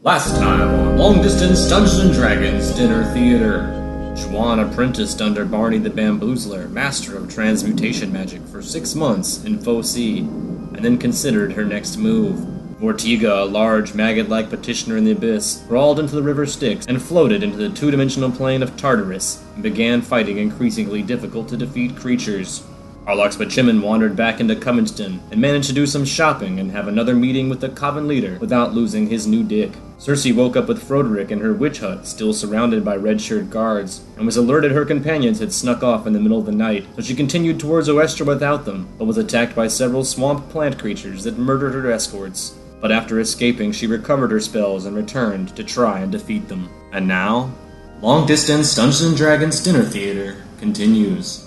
Last time on Long Distance Dungeons & Dragons Dinner Theater, Juan apprenticed under Barney the Bamboozler, master of transmutation magic, for 6 months in Foci, and then considered her next move. Vortiga, a large, maggot-like petitioner in the abyss, crawled into the river Styx and floated into the two-dimensional plane of Tartarus, and began fighting increasingly difficult-to-defeat creatures. Arlox Bachimin wandered back into Covington and managed to do some shopping and have another meeting with the Coven leader without losing his new dick. Cersei woke up with Froderick in her witch hut, still surrounded by red-shirt guards, and was alerted her companions had snuck off in the middle of the night, so she continued towards Oestra without them, but was attacked by several swamp plant creatures that murdered her escorts. But after escaping, she recovered her spells and returned to try and defeat them. And now, Long Distance Dungeons & Dragons Dinner Theater continues.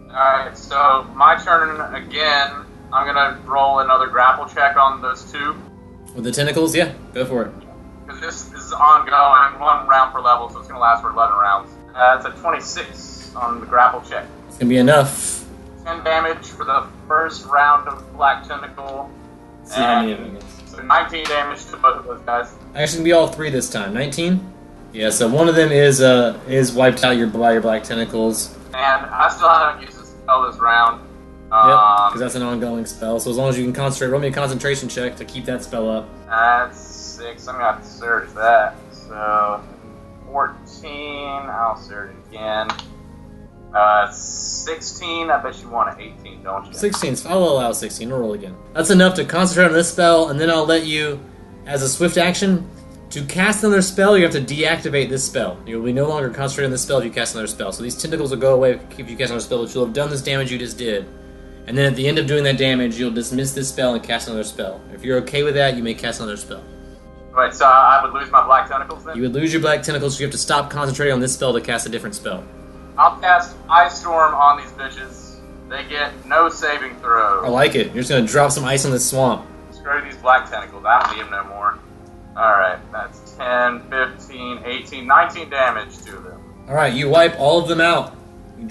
Alright, so my turn again. I'm gonna roll another grapple check on those two. With the tentacles? Yeah, go for it. Because this is ongoing, 1 round per level, so it's gonna last for 11 rounds. It's a 26 on the grapple check. It's gonna be enough. 10 damage for the first round of Black Tentacle. Let's see how many of them it is. So 19 damage to both of those guys. Actually, gonna be all 3 this time. 19? Yeah, so one of them is wiped out by your black tentacles. And I still haven't used this spell this round. Yep, because that's an ongoing spell. So as long as you can concentrate, roll me a concentration check to keep that spell up. That's 6. I'm gonna have to surge that. So 14. I'll surge again. 16. I bet you want an 18, don't you? 16. I'll allow 16. We'll roll again. That's enough to concentrate on this spell, and then I'll let you, as a swift action, to cast another spell, you have to deactivate this spell. You will be no longer concentrating on this spell if you cast another spell. So these tentacles will go away if you cast another spell, but you'll have done this damage you just did. And then at the end of doing that damage, you'll dismiss this spell and cast another spell. If you're okay with that, you may cast another spell. Right, so I would lose my Black Tentacles then? You would lose your black tentacles, so you have to stop concentrating on this spell to cast a different spell. I'll cast Ice Storm on these bitches. They get no saving throw. I like it. You're just going to drop some ice on this swamp. Screw these Black Tentacles. I don't need them no more. Alright, that's 10, 15, 18, 19 damage to them. Alright, you wipe all of them out. You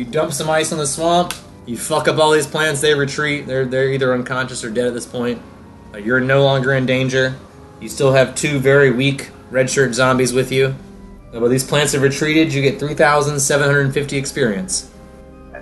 dump some ice on the swamp. You fuck up all these plants, they retreat. They're either unconscious or dead at this point. You're no longer in danger. You still have 2 very weak red shirt zombies with you. But these plants have retreated, you get 3,750 experience.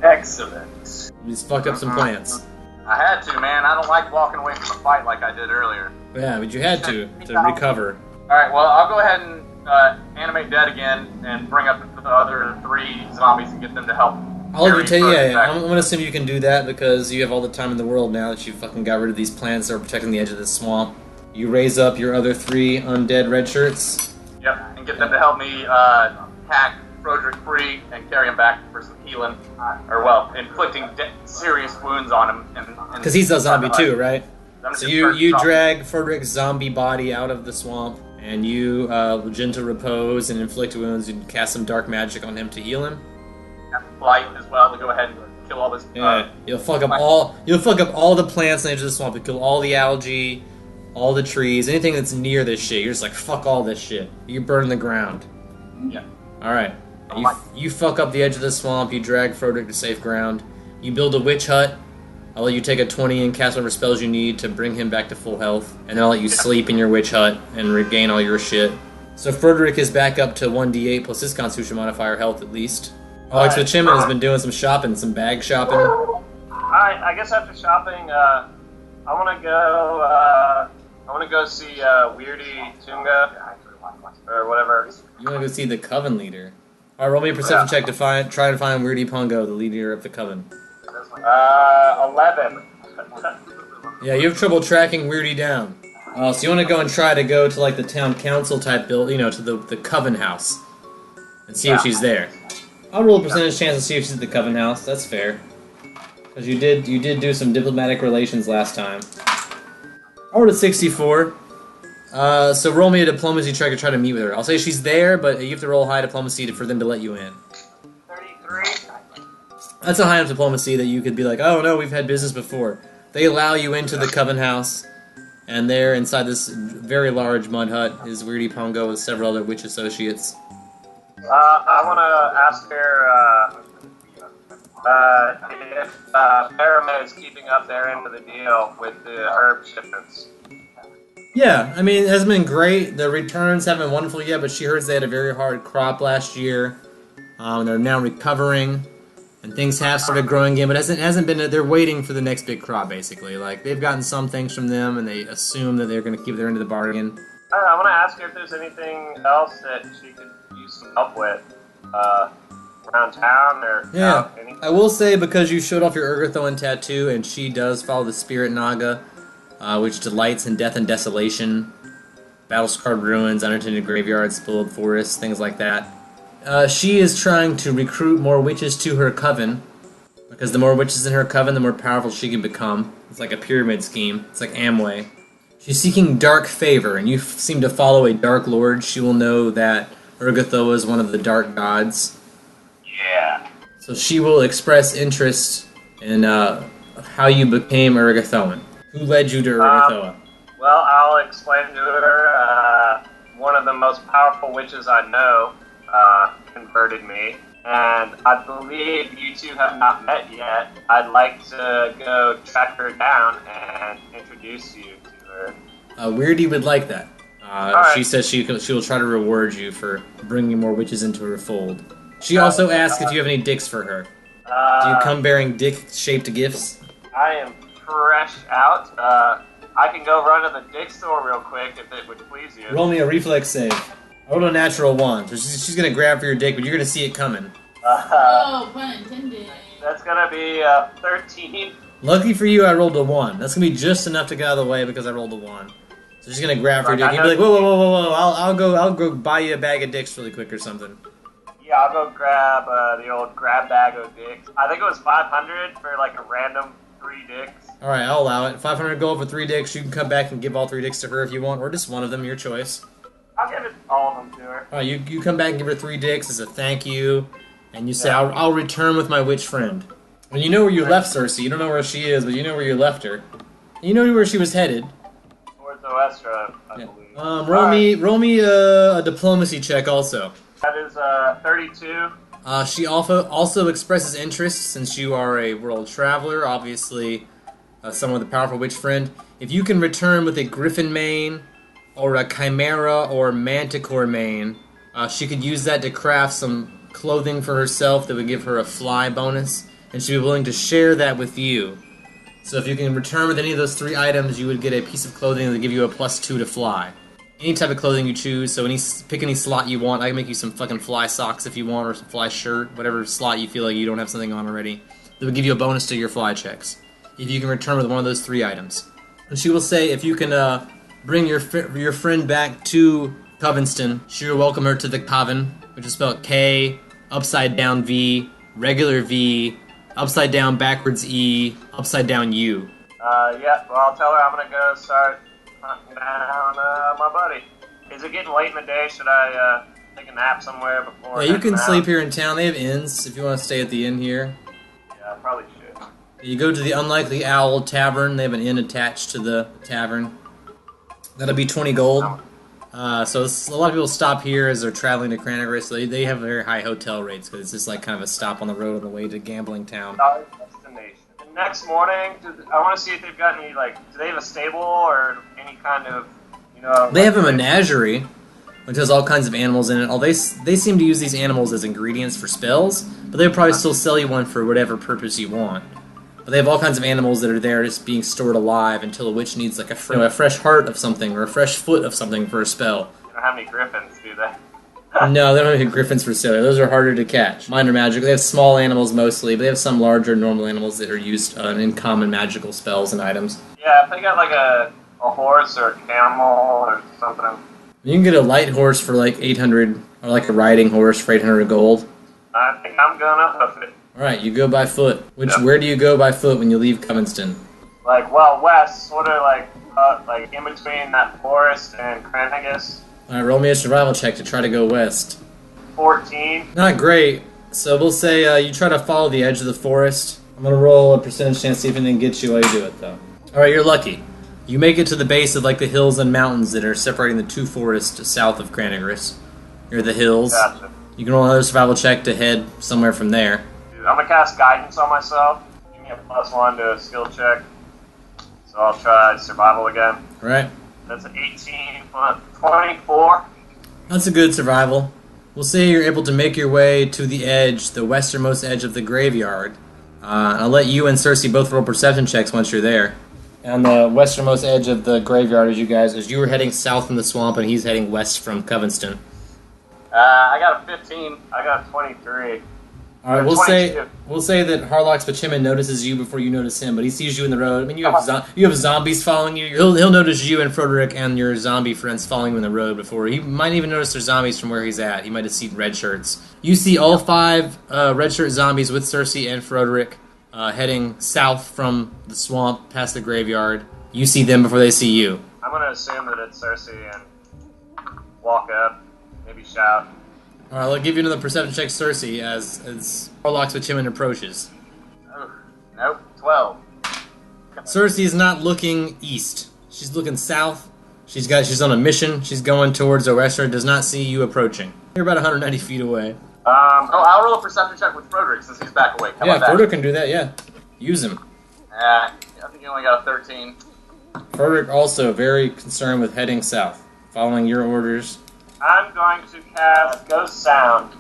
Excellent. You just fuck up some plants. I had to, man. I don't like walking away from a fight like I did earlier. Yeah, but you had to recover. Alright, well, I'll go ahead and animate dead again and bring up the other 3 zombies and get them to help. I'll let you tell you, I'm gonna assume you can do that because you have all the time in the world now that you fucking got rid of these plants that are protecting the edge of this swamp. You raise up your other 3 undead red shirts. Yep, and get them to help me hack Froderick free and carry him back for some healing. Inflicting serious wounds on him. Because he's a zombie too, right? So you drag Froderick's zombie body out of the swamp, and you gentle repose and inflict wounds and cast some dark magic on him to heal him. Light as well to go ahead and kill all this. You'll fuck up all the plants on the edge of the swamp. You kill all the algae, all the trees, anything that's near this shit. You're just like, fuck all this shit. You burn the ground. Yeah. All right. You fuck up the edge of the swamp. You drag Froderick to safe ground. You build a witch hut. I'll let you take a 20 and cast whatever spells you need to bring him back to full health, and then I'll let you sleep in your witch hut and regain all your shit. So Froderick is back up to 1d8 plus his Constitution modifier health at least. Alex Bachimin has been doing some shopping, some bag shopping. I guess after shopping, I want to go see Weirdy Tunga or whatever. You want to go see the Coven leader? All right, roll me a perception check to try to find Weirdy Pongo, the leader of the Coven. 11. Yeah, you have trouble tracking Weirdy down. So you want to go and try to go to like the town council type building, to the Coven house, and see if she's there. I'll roll a percentage chance to see if she's at the Coven house. That's fair, because you did do some diplomatic relations last time. I rolled a 64. So roll me a diplomacy check to try to meet with her. I'll say she's there, but you have to roll high diplomacy for them to let you in. 33. That's a high enough diplomacy that you could be like, oh no, we've had business before. They allow you into the Coven house, and there, inside this very large mud hut, is Weirdy Pongo with several other witch associates. I want to ask her if Paramount is keeping up their end of the deal with the herb shipments. Yeah, I mean, it hasn't been great. The returns haven't been wonderful yet, but she heard they had a very hard crop last year. They're now recovering, and things have started growing again, but hasn't been. They're waiting for the next big crop, basically. Like they've gotten some things from them, and they assume that they're going to keep their end of the bargain. I want to ask her if there's anything else that she could use some help with around town or Yeah, anything. I will say because you showed off your Urgathoan tattoo, and she does follow the Spirit Naga, which delights in death and desolation, battle-scarred ruins, unattended graveyards, spoiled forests, things like that. She is trying to recruit more witches to her coven, because the more witches in her coven, the more powerful she can become. It's like a pyramid scheme. It's like Amway. She's seeking dark favor, and you seem to follow a dark lord. She will know that Urgathoa is one of the dark gods. Yeah. So she will express interest in how you became Urgathoan. Who led you to Urgathoa? Well, I'll explain to her. One of the most powerful witches I know converted me, and I believe you two have not met yet. I'd like to go track her down and introduce you to her. Weirdy would like that. Alright. She says she will try to reward you for bringing more witches into her fold. She also asks if you have any dicks for her. Do you come bearing dick-shaped gifts? I am fresh out. I can go run to the dick store real quick if it would please you. Roll me a reflex save. I rolled a natural 1, so she's gonna grab for your dick, but you're gonna see it coming. Oh, pun intended. That's gonna be 13. Lucky for you, I rolled a 1. That's gonna be just enough to get out of the way because I rolled a 1. So she's gonna grab for your dick. You'd be like, whoa! I'll go buy you a bag of dicks really quick or something. Yeah, I'll go grab the old grab bag of dicks. I think it was 500 for like a random 3 dicks. All right, I'll allow it. 500 gold for 3 dicks. You can come back and give all 3 dicks to her if you want, or just one of them, your choice. I'll give it all of them to her. All right, you come back and give her 3 dicks as a thank you, and you say, I'll return with my witch friend. And you know where you left Cersei. You don't know where she is, but you know where you left her. And you know where she was headed. Towards Oestra, I believe. Roll me a diplomacy check also. That is 32. She also expresses interest, since you are a world traveler, obviously someone with a powerful witch friend. If you can return with a griffin mane, or a chimera or manticore mane, she could use that to craft some clothing for herself that would give her a fly bonus, and she'd be willing to share that with you. So if you can return with any of those 3 items, you would get a piece of clothing that would give you a +2 to fly. Any type of clothing you choose, so pick any slot you want. I can make you some fucking fly socks if you want, or some fly shirt, whatever slot you feel like you don't have something on already. That would give you a bonus to your fly checks, if you can return with one of those 3 items. And she will say, if you can bring your friend back to Covenston, she will welcome her to the Coven, which is spelled K, upside down V, regular V, upside down backwards E, upside down U. Yeah, well, I'll tell her I'm gonna go start hunting down my buddy. Is it getting late in the day? Should I take a nap somewhere before? Yeah, you can heading sleep out? here in town. They have inns if you want to stay at the inn here. Yeah, I probably should. You go to the Unlikely Owl Tavern. They have an inn attached to the tavern. That'll be 20 gold. So a lot of people stop here as they're traveling to Cranagris. So they have very high hotel rates because it's just like kind of a stop on the road on the way to gambling town. Solid destination. The next morning, I want to see if they've got any, like, do they have a stable or any kind of, you know... They have a menagerie, which has all kinds of animals in it. They seem to use these animals as ingredients for spells, but they'll probably still sell you one for whatever purpose you want. But they have all kinds of animals that are there just being stored alive until a witch needs like a fresh heart of something or a fresh foot of something for a spell. They don't have any griffins, do they? No, they don't have any griffins for sale. Those are harder to catch. Mine are magical. They have small animals mostly, but they have some larger normal animals that are used in common magical spells and items. Yeah, if they got like a horse or a camel or something. You can get a light horse for like 800, or like a riding horse for 800 gold. I think I'm gonna hoof it. Alright, you go by foot. Yeah. Where do you go by foot when you leave Covenston? Like, well, west, sort of like in between that forest and Cranagis. Alright, roll me a survival check to try to go west. 14. Not great. So we'll say you try to follow the edge of the forest. I'm going to roll a percentage chance to see if anything gets you while you do it, though. Alright, you're lucky. You make it to the base of like the hills and mountains that are separating the 2 forests south of Cranagris. Near the hills. Gotcha. You can roll another survival check to head somewhere from there. Dude, I'm gonna cast guidance on myself. Give me a +1 to a skill check. So I'll try survival again. Alright. That's an 18 plus 24. That's a good survival. We'll say you're able to make your way to the edge, the westernmost edge of the graveyard. I'll let you and Cersei both roll perception checks once you're there. On the westernmost edge of the graveyard, as you were heading south from the swamp and he's heading west from Covenston. I got a 15. I got 23. All right, we'll say that Harlock Spachiman notices you before you notice him, but he sees you in the road. I mean, you have zombies following you. He'll notice you and Frederick and your zombie friends following you in the road before. He might even notice there's zombies from where he's at. He might have seen red shirts. You see all 5 red shirt zombies with Cersei and Frederick heading south from the swamp past the graveyard. You see them before they see you. I'm going to assume that it's Cersei and walk up, maybe shout. All right, I'll give you another perception check, Cersei, as Harlock Spachiman approaches. Oh, nope, 12. Cersei's not looking east. She's looking south. She's on a mission. She's going towards Orestra. Does not see you approaching. You're about 190 feet away. I'll roll a perception check with Frederick since he's back away. Yeah, Frederick can do that, yeah. Use him. I think you only got a 13. Frederick also very concerned with heading south, following your orders. I'm going to cast Ghost Sound.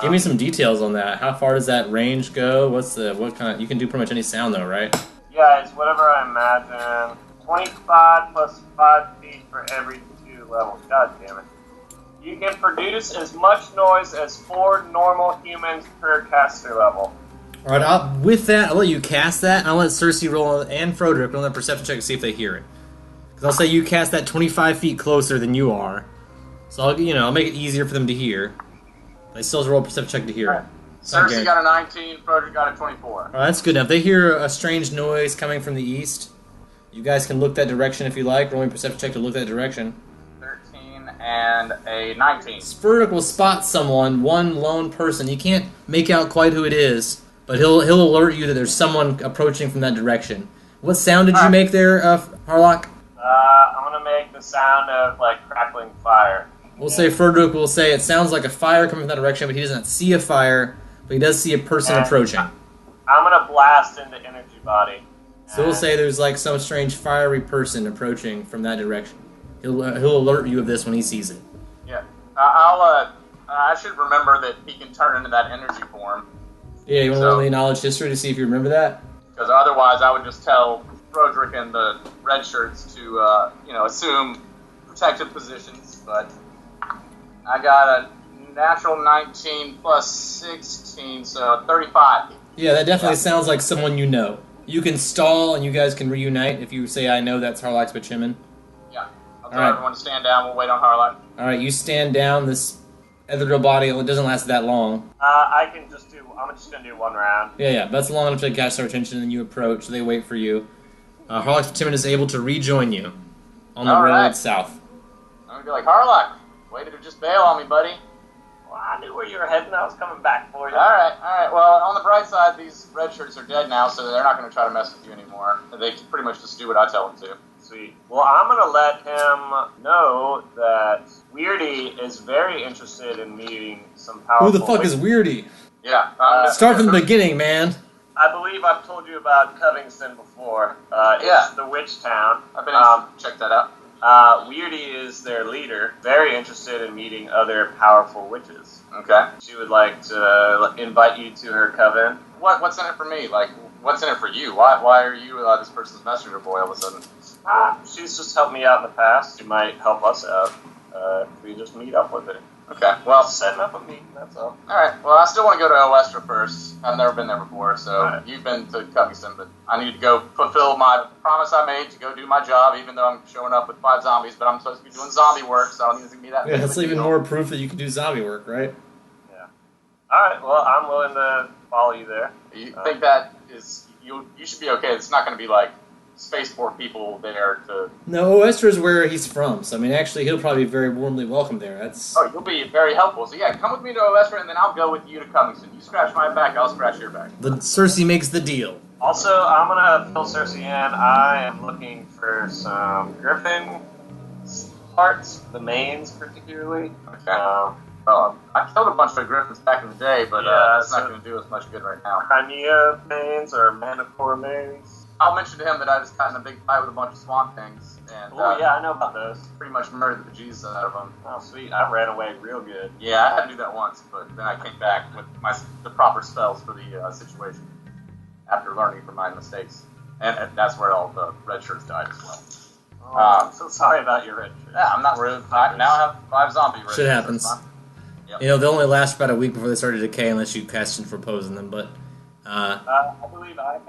Give me some details on that. How far does that range go? What kind of... You can do pretty much any sound, though, right? Yeah, it's whatever I imagine. 25 plus 5 feet for every 2 levels. God damn it. You can produce as much noise as 4 normal humans per caster level. All right, with that, I'll let you cast that, and I'll let Cersei roll, and Frederick roll that perception check to see if they hear it. Because I'll say you cast that 25 feet closer than you are. So I'll make it easier for them to hear. They still have to roll a perception check to hear it. Cersei got a 19, Frederick got a 24. Alright, that's good. Now, if they hear a strange noise coming from the east, you guys can look that direction if you like. Rolling perception check to look that direction. 13 and a 19. Frederick will spot someone, one lone person. You can't make out quite who it is, but he'll alert you that there's someone approaching from that direction. What sound did you make there, Harlock? I'm going to make the sound of, crackling fire. We'll say Frederick will say it sounds like a fire coming from that direction, but he doesn't see a fire, but he does see a person approaching. I'm going to blast into energy body. So we'll say there's some strange fiery person approaching from that direction. He'll alert you of this when he sees it. Yeah. I should remember that he can turn into that energy form. Yeah, you want to roll the knowledge history to see if you remember that? Because otherwise I would just tell Frederick and the red shirts to, assume protective positions, but I got a natural 19 plus 16, so 35. Yeah, that definitely sounds like someone you know. You can stall and you guys can reunite if you say, I know that's Harlock Spachiman. Yeah. I'll tell everyone to stand down. We'll wait on Harlock. Alright, you stand down. This ethereal body, it doesn't last that long. I'm just going to do 1 round. Yeah, that's long enough to catch their attention, and you approach, they wait for you. Harlock Spachiman is able to rejoin you on the road south. I'm going to be like, Harlock, way to just bail on me, buddy. Well, I knew where you were heading. I was coming back for you. Alright. Well, on the bright side, these red shirts are dead now, so they're not going to try to mess with you anymore. They can pretty much just do what I tell them to. Sweet. Well, I'm going to let him know that Weirdy is very interested in meeting some powerful... Who the fuck is Weirdy? Yeah. Start from the beginning, man. I believe I've told you about Covington before. It's the witch town. I've been able to check that out. Weirdy is their leader, very interested in meeting other powerful witches. Okay. She would like to invite you to her coven. What's in it for me? What's in it for you? Why are you this person's messenger boy all of a sudden? She's just helped me out in the past. She might help us out if we just meet up with her. Okay, well... Setting up a meeting, that's all. Alright, well, I still want to go to Oestra first. I've never been there before, so You've been to Covington, but I need to go fulfill my promise I made to go do my job, even though I'm showing up with 5 zombies, but I'm supposed to be doing zombie work, so I don't need to be that... Yeah, that's even more proof that you can do zombie work, right? Yeah. Alright, well, I'm willing to follow you there. You think that is... You should be okay. It's not going to be spaceport people there to... No, Oestra is where he's from, so actually he'll probably be very warmly welcome there. Oh, you'll be very helpful. So yeah, come with me to Oestra, and then I'll go with you to Covington. You scratch my back, I'll scratch your back. The Cersei makes the deal. Also, I'm gonna fill Cersei in. I am looking for some griffin parts, the manes particularly. Okay. I killed a bunch of griffins back in the day, but it's not going to do us much good right now. Crimea manes or Manticore manes. I'll mention to him that I just got in a big fight with a bunch of swamp things, and Oh, yeah, I know about those. pretty much murdered the bejesus out of them. Oh, sweet. I ran away real good. Yeah, I had to do that once, but then I came back with the proper spells for the situation after learning from my mistakes, and that's where all the red shirts died as well. Oh, I'm so sorry about your red shirt. Yeah, I'm not rude. I now have 5 zombie red Shit shirts. happens. Yep. You know, they only last about a week before they start to decay unless you cast in for posing them, but... I believe I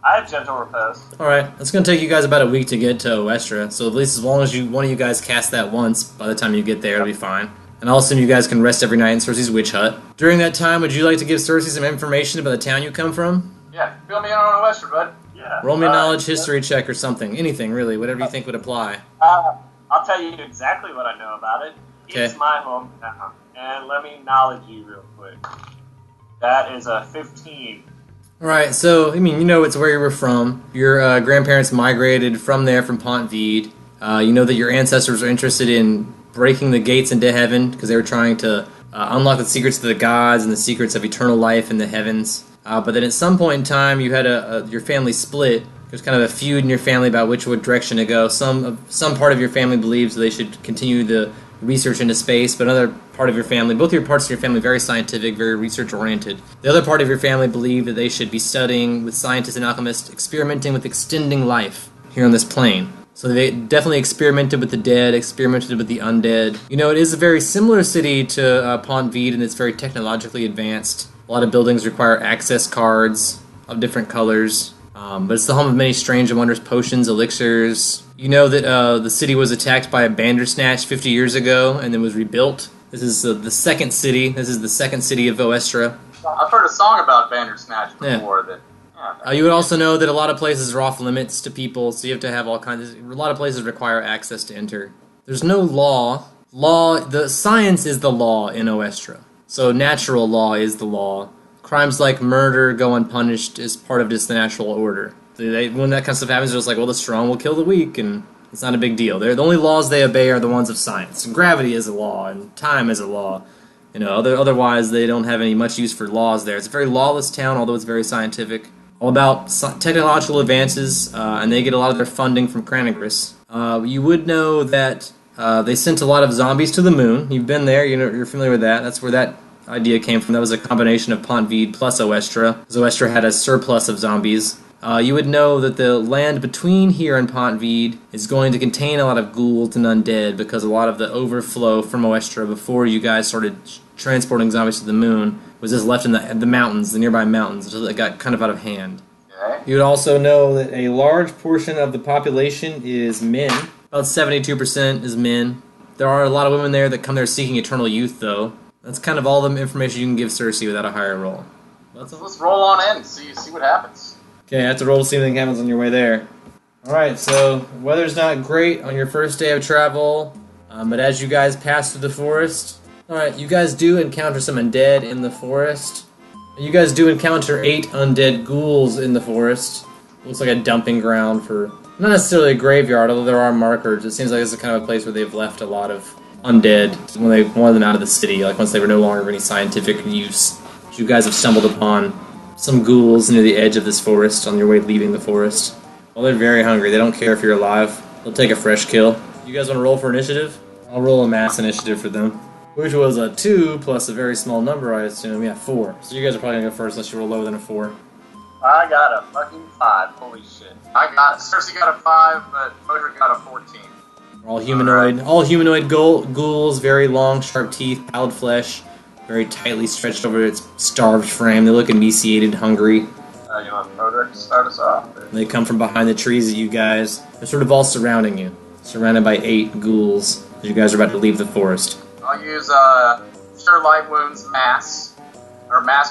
have gentle repose. Alright, it's going to take you guys about a week to get to Oestra, so at least as long as one of you guys cast that once, by the time you get there, it'll be fine. And I'll assume you guys can rest every night in Cersei's witch hut. During that time, would you like to give Cersei some information about the town you come from? Yeah, fill me in on Western, bud. Yeah. Roll me a knowledge history check or something. Anything, really. Whatever you think would apply. I'll tell you exactly what I know about it. It's Okay. my hometown. And let me knowledge you real quick. That is a 15. Alright, so, you know it's where you were from. Your grandparents migrated from there, from Pont Vide. You know that your ancestors were interested in breaking the gates into heaven, because they were trying to unlock the secrets of the gods and the secrets of eternal life in the heavens. But then at some point in time, you had your family split. There's kind of a feud in your family about which direction to go. Some part of your family believes they should continue the research into space, but another part of your family, both your parts of your family, very scientific, very research-oriented. The other part of your family believed that they should be studying with scientists and alchemists, experimenting with extending life here on this plane. So they definitely experimented with the dead, experimented with the undead. You know, it is a very similar city to Pont Vide, and it's very technologically advanced. A lot of buildings require access cards of different colors. But it's the home of many strange and wondrous potions, elixirs. You know that the city was attacked by a Bandersnatch 50 years ago and then was rebuilt. This is the second city. This is the second city of Oestra. I've heard a song about Bandersnatch before. Yeah. You would also know that a lot of places are off limits to people, so you have to have all kinds of... A lot of places require access to enter. There's no law. The science is the law in Oestra. So natural law is the law. Crimes like murder go unpunished as part of just the natural order. When that kind of stuff happens, they're just like, well, the strong will kill the weak, and it's not a big deal. The only laws they obey are the ones of science. And gravity is a law, and time is a law. You know, otherwise they don't have any much use for laws there. It's a very lawless town, although it's very scientific. All about technological advances, and they get a lot of their funding from Cranagris. You would know that they sent a lot of zombies to the moon. You've been there, you're familiar with that. That's where that idea came from. That was a combination of Pont Vide plus Oestra, because Oestra had a surplus of zombies. You would know that the land between here and Pont Vide is going to contain a lot of ghouls and undead, because a lot of the overflow from Oestra before you guys started transporting zombies to the moon was just left in the mountains, the nearby mountains, until it got kind of out of hand. Okay. You would also know that a large portion of the population is men. About 72% is men. There are a lot of women there that come there seeking eternal youth, though. That's kind of all the information you can give Cersei without a higher roll. Let's roll on in, see what happens. Okay, I have to roll to see if anything happens on your way there. Alright, so weather's not great on your first day of travel, but as you guys pass through the forest... Alright, you guys do encounter some undead in the forest. You guys do encounter 8 undead ghouls in the forest. Looks like a dumping ground for... Not necessarily a graveyard, although there are markers. It seems like this is kind of a place where they've left a lot of undead when they wanted them out of the city, like once they were no longer of any scientific use. You guys have stumbled upon some ghouls near the edge of this forest on your way leaving the forest. Well, they're very hungry. They don't care if you're alive. They'll take a fresh kill. You guys want to roll for initiative? I'll roll a mass initiative for them. Which was a 2 plus a very small number, I assume. Yeah, 4. So you guys are probably going to go first unless you roll lower than a 4. I got a fucking 5. Holy shit. Cersei got a 5, but Modric got a 14. All humanoid ghouls, very long, sharp teeth, pallid flesh, very tightly stretched over its starved frame. They look emaciated, hungry. You want Modric to start us off? They come from behind the trees at you guys. They're sort of all surrounding you, surrounded by 8 ghouls as you guys are about to leave the forest. I'll use Cure Light Wounds Mass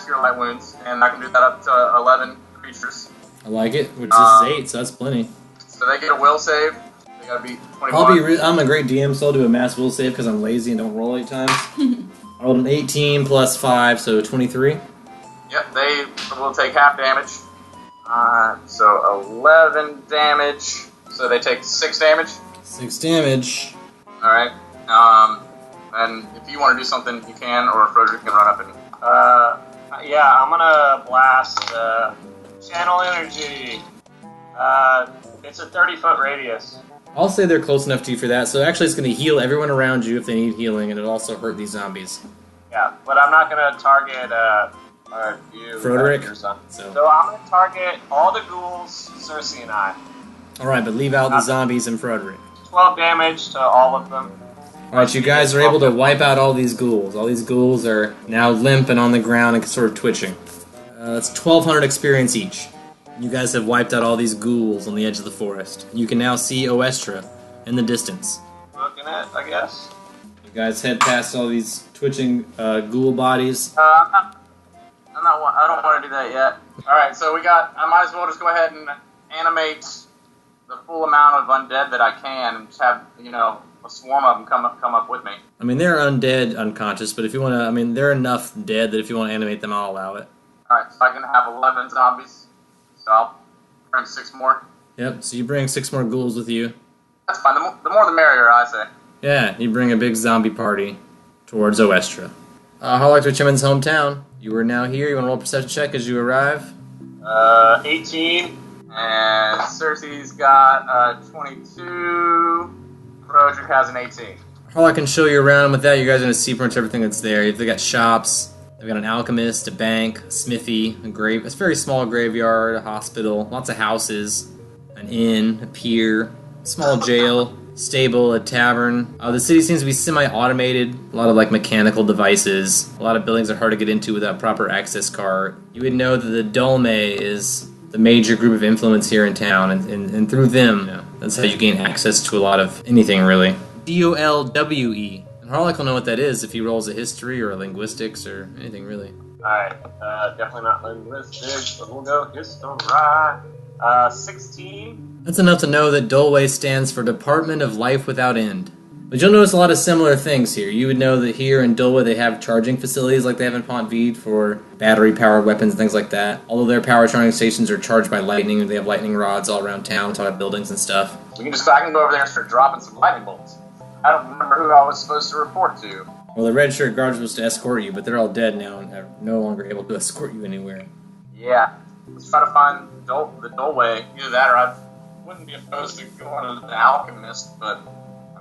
Cure Light Wounds, and I can do that up to 11 creatures. I like it, which is 8, so that's plenty. So they get a will save. They gotta beat 21. I'm a great DM, so I'll do a mass will save because I'm lazy and don't roll 8 times. I rolled an 18 plus 5, so 23. Yep, they will take half damage. So 11 damage. So they take 6 damage. 6 damage. Alright. And if you want to do something, you can, or Frederick can run up and... Yeah, I'm gonna blast Channel energy. It's a 30-foot radius. I'll say they're close enough to you for that. So actually, it's going to heal everyone around you if they need healing, and it'll also hurt these zombies. Yeah, but I'm not going to target you, Frederick. Your son. So I'm going to target all the ghouls, Cersei and I. all right, but leave out the zombies and Frederick. 12 damage to all of them. Alright, you guys are able to wipe out all these ghouls. All these ghouls are now limp and on the ground and sort of twitching. That's 1,200 experience each. You guys have wiped out all these ghouls on the edge of the forest. You can now see Oestra in the distance. Looking at, I guess. You guys head past all these twitching ghoul bodies. I don't want to do that yet. Alright, so I might as well just go ahead and animate the full amount of undead that I can and just have, a swarm of them come up with me. I mean, they're undead, unconscious, but if you want to, I mean, they're enough dead that if you want to animate them, I'll allow it. Alright, so I can have 11 zombies. So I'll bring 6 more. Yep, so you bring 6 more ghouls with you. That's fine. The more the merrier, I say. Yeah, you bring a big zombie party towards Oestra. Harlock to Chimen's hometown. You are now here. You want to roll a perception check as you arrive? 18. And Cersei's got 22. Broderick has an 18. Harlock can show you around with that. You guys are going to see pretty much everything that's there. They've got shops. They've got an alchemist, a bank, a smithy, a grave. It's a very small graveyard, a hospital, lots of houses, an inn, a pier, a small jail, stable, a tavern. The city seems to be semi-automated. A lot of mechanical devices. A lot of buildings are hard to get into without proper access card. You would know that the Dolme is the major group of influence here in town, and through them, that's how you gain access to a lot of anything, really. DOLWE. And Harlock will know what that is if he rolls a history or a linguistics or anything, really. Alright, definitely not linguistics, but we'll go history. 16. That's enough to know that Dolwe stands for Department of Life Without End. But you'll notice a lot of similar things here. You would know that here in Dolwe they have charging facilities like they have in Pont Vide for battery-powered weapons and things like that. Although their power charging stations are charged by lightning, and they have lightning rods all around town, talking about buildings and stuff. I can go over there and start dropping some lightning bolts. I don't remember who I was supposed to report to. Well, the red shirt guards were supposed to escort you, but they're all dead now and are no longer able to escort you anywhere. Yeah. Let's try to find the Dolway. Either that or I wouldn't be opposed to going to the Alchemist, but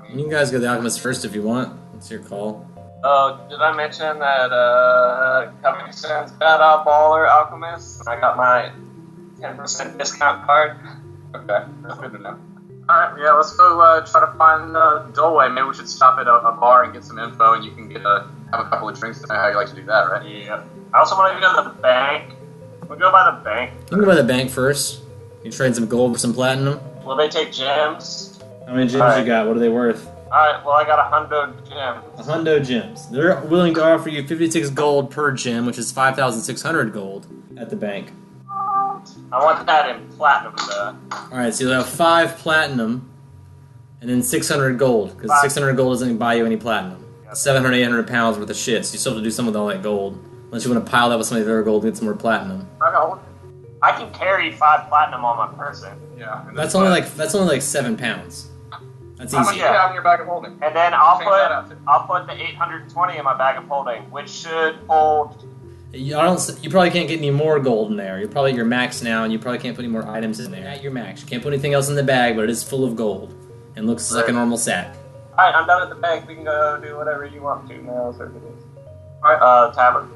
You can guys go to the Alchemist first if you want. It's your call. Oh, did I mention that Covington's got a baller alchemist? I got my 10% discount card. Okay, that's good to know. Alright, yeah, let's go try to find Dolway. Maybe we should stop at a bar and get some info, and you can have a couple of drinks to know how you like to do that, right? Yeah. I also want to go to the bank. We'll go by the bank. You can go by the bank first. You trade some gold for some platinum. Will they take gems? How many gems you got? What are they worth? Alright, well I got 100 gems. 100 gems. They're willing to offer you 56 gold per gem, which is 5,600 gold at the bank. I want that in platinum, though. Alright, so you'll have 5 platinum, and then 600 gold, because 600 gold doesn't buy you any platinum. Yep. 700, 800 pounds worth of shit, so you still have to do something with all that gold. Unless you want to pile that with some of the other gold and get some more platinum. I can carry 5 platinum on my person. Yeah. That's only like 7 pounds. That's How much easy. do you have in your bag of holding? And then I'll put the 820 in my bag of holding, which should hold. You probably can't get any more gold in there. You're probably at your max now, and you probably can't put any more items in there. At your max. You can't put anything else in the bag, but it is full of gold. And looks like a normal sack. Alright, I'm done at the bank. We can go do whatever you want to now, so it is. Alright, tavern.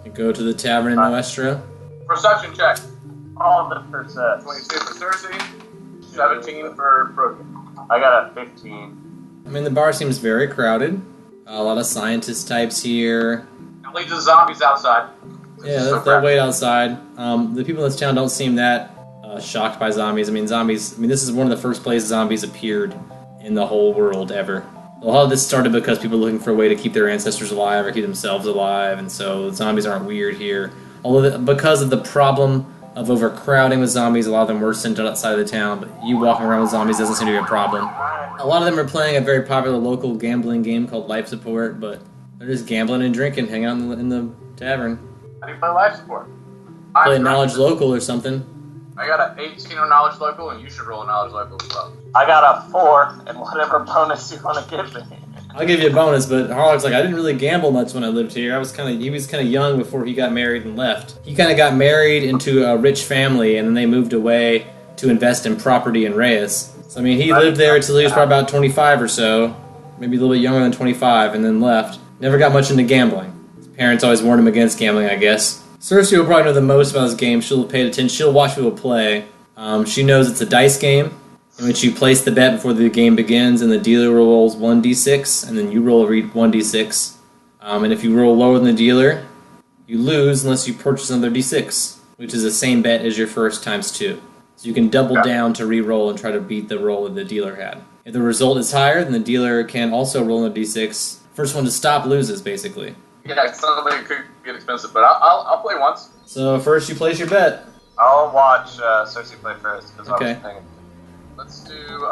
You go to the tavern in Oestra. Perception check. All the percent. 22 for Cersei, 17 for Broken. I got a 15. I mean, the bar seems very crowded. A lot of scientist types here. Now leave the zombies outside. Yeah, they'll wait outside. The people in this town don't seem that shocked by zombies. I mean, this is one of the first places zombies appeared in the whole world ever. A lot of this started because people were looking for a way to keep their ancestors alive or keep themselves alive, and so zombies aren't weird here. Although, because of the problem of overcrowding with zombies, a lot of them were sent outside of the town, but you walking around with zombies doesn't seem to be a problem. A lot of them are playing a very popular local gambling game called Life Support, but they're just gambling and drinking, hanging out in the tavern. How do you play life support? Play Knowledge Local or something. I got an 18 on Knowledge Local, and you should roll a Knowledge Local as well. I got a 4, and whatever bonus you want to give me. I'll give you a bonus, but Harlock's like, I didn't really gamble much when I lived here. He was kind of young before he got married and left. He kind of got married into a rich family, and then they moved away to invest in property in Reyes. So, I mean, he lived there until he was probably about 25 or so, maybe a little bit younger than 25, and then left. Never got much into gambling. His parents always warned him against gambling, I guess. Cersei will probably know the most about this game. She'll have paid attention. She'll watch people play. She knows it's a dice game in which you place the bet before the game begins, and the dealer rolls 1d6, and then you roll 1d6. And if you roll lower than the dealer, you lose unless you purchase another d6, which is the same bet as your first times 2. So you can double down to re-roll and try to beat the roll that the dealer had. If the result is higher, then the dealer can also roll a d6. First one to stop loses, basically. Yeah, something could get expensive, but I'll play once. So first you place your bet. I'll watch Cersei play first because Okay. I was paying. Let's do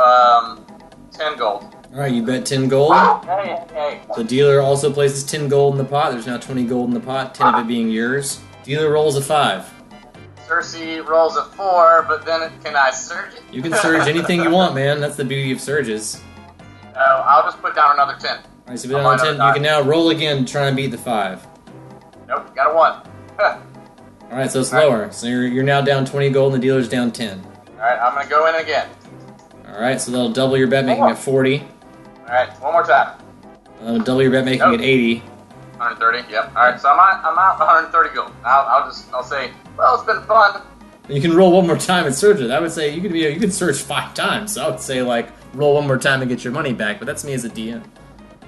10 gold. Alright, you bet 10 gold. Hey. The dealer also places 10 gold in the pot. There's now 20 gold in the pot, 10 of it being yours. Dealer rolls a 5. Cersei rolls a 4, but then can I surge it? You can surge anything you want, man. That's the beauty of surges. I'll just put down another 10. Alright, so on 10, you can now roll again to try and beat the 5. Nope, got a 1. Alright, so it's lower. So you're now down 20 gold and the dealer's down 10. Alright, I'm gonna go in again. Alright, so that'll double your bet, making it 40. Alright, one more time. That'll double your bet, making it 80. 130, yep. Alright, so I'm out 130 gold. I'll say, well, it's been fun. You can roll one more time and surge it. I would say you could surge 5 times. So I would say, like, roll one more time and get your money back, but that's me as a DM.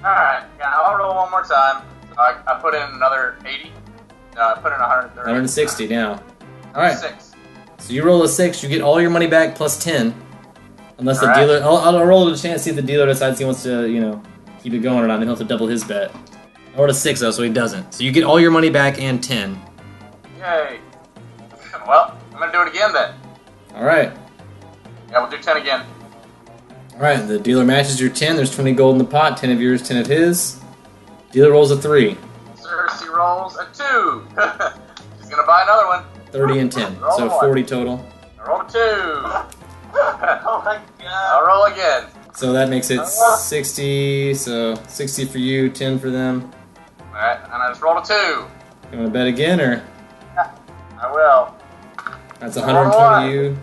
Alright, yeah, I'll roll one more time. So I put in another 80. No, I put in 130. 160 now. Alright. 6. So you roll a 6, you get all your money back plus 10. Unless the All right. dealer... I'll roll a chance to see if the dealer decides he wants to, keep it going or not, then he'll have to double his bet. I rolled a 6, though, so he doesn't. So you get all your money back and 10. Yay. Well, I'm gonna do it again then. Alright. Yeah, we'll do 10 again. Alright, the dealer matches your 10. There's 20 gold in the pot, 10 of yours, 10 of his. Dealer rolls a 3. Cersei rolls a 2. She's gonna buy another one. 30 and 10. Roll So one. 40 total. I rolled a 2. Oh my god. I'll roll again. So that makes it 60. So 60 for you, 10 for them. Alright, and I just rolled a 2. You want to bet again, or? I will. That's 120 for you.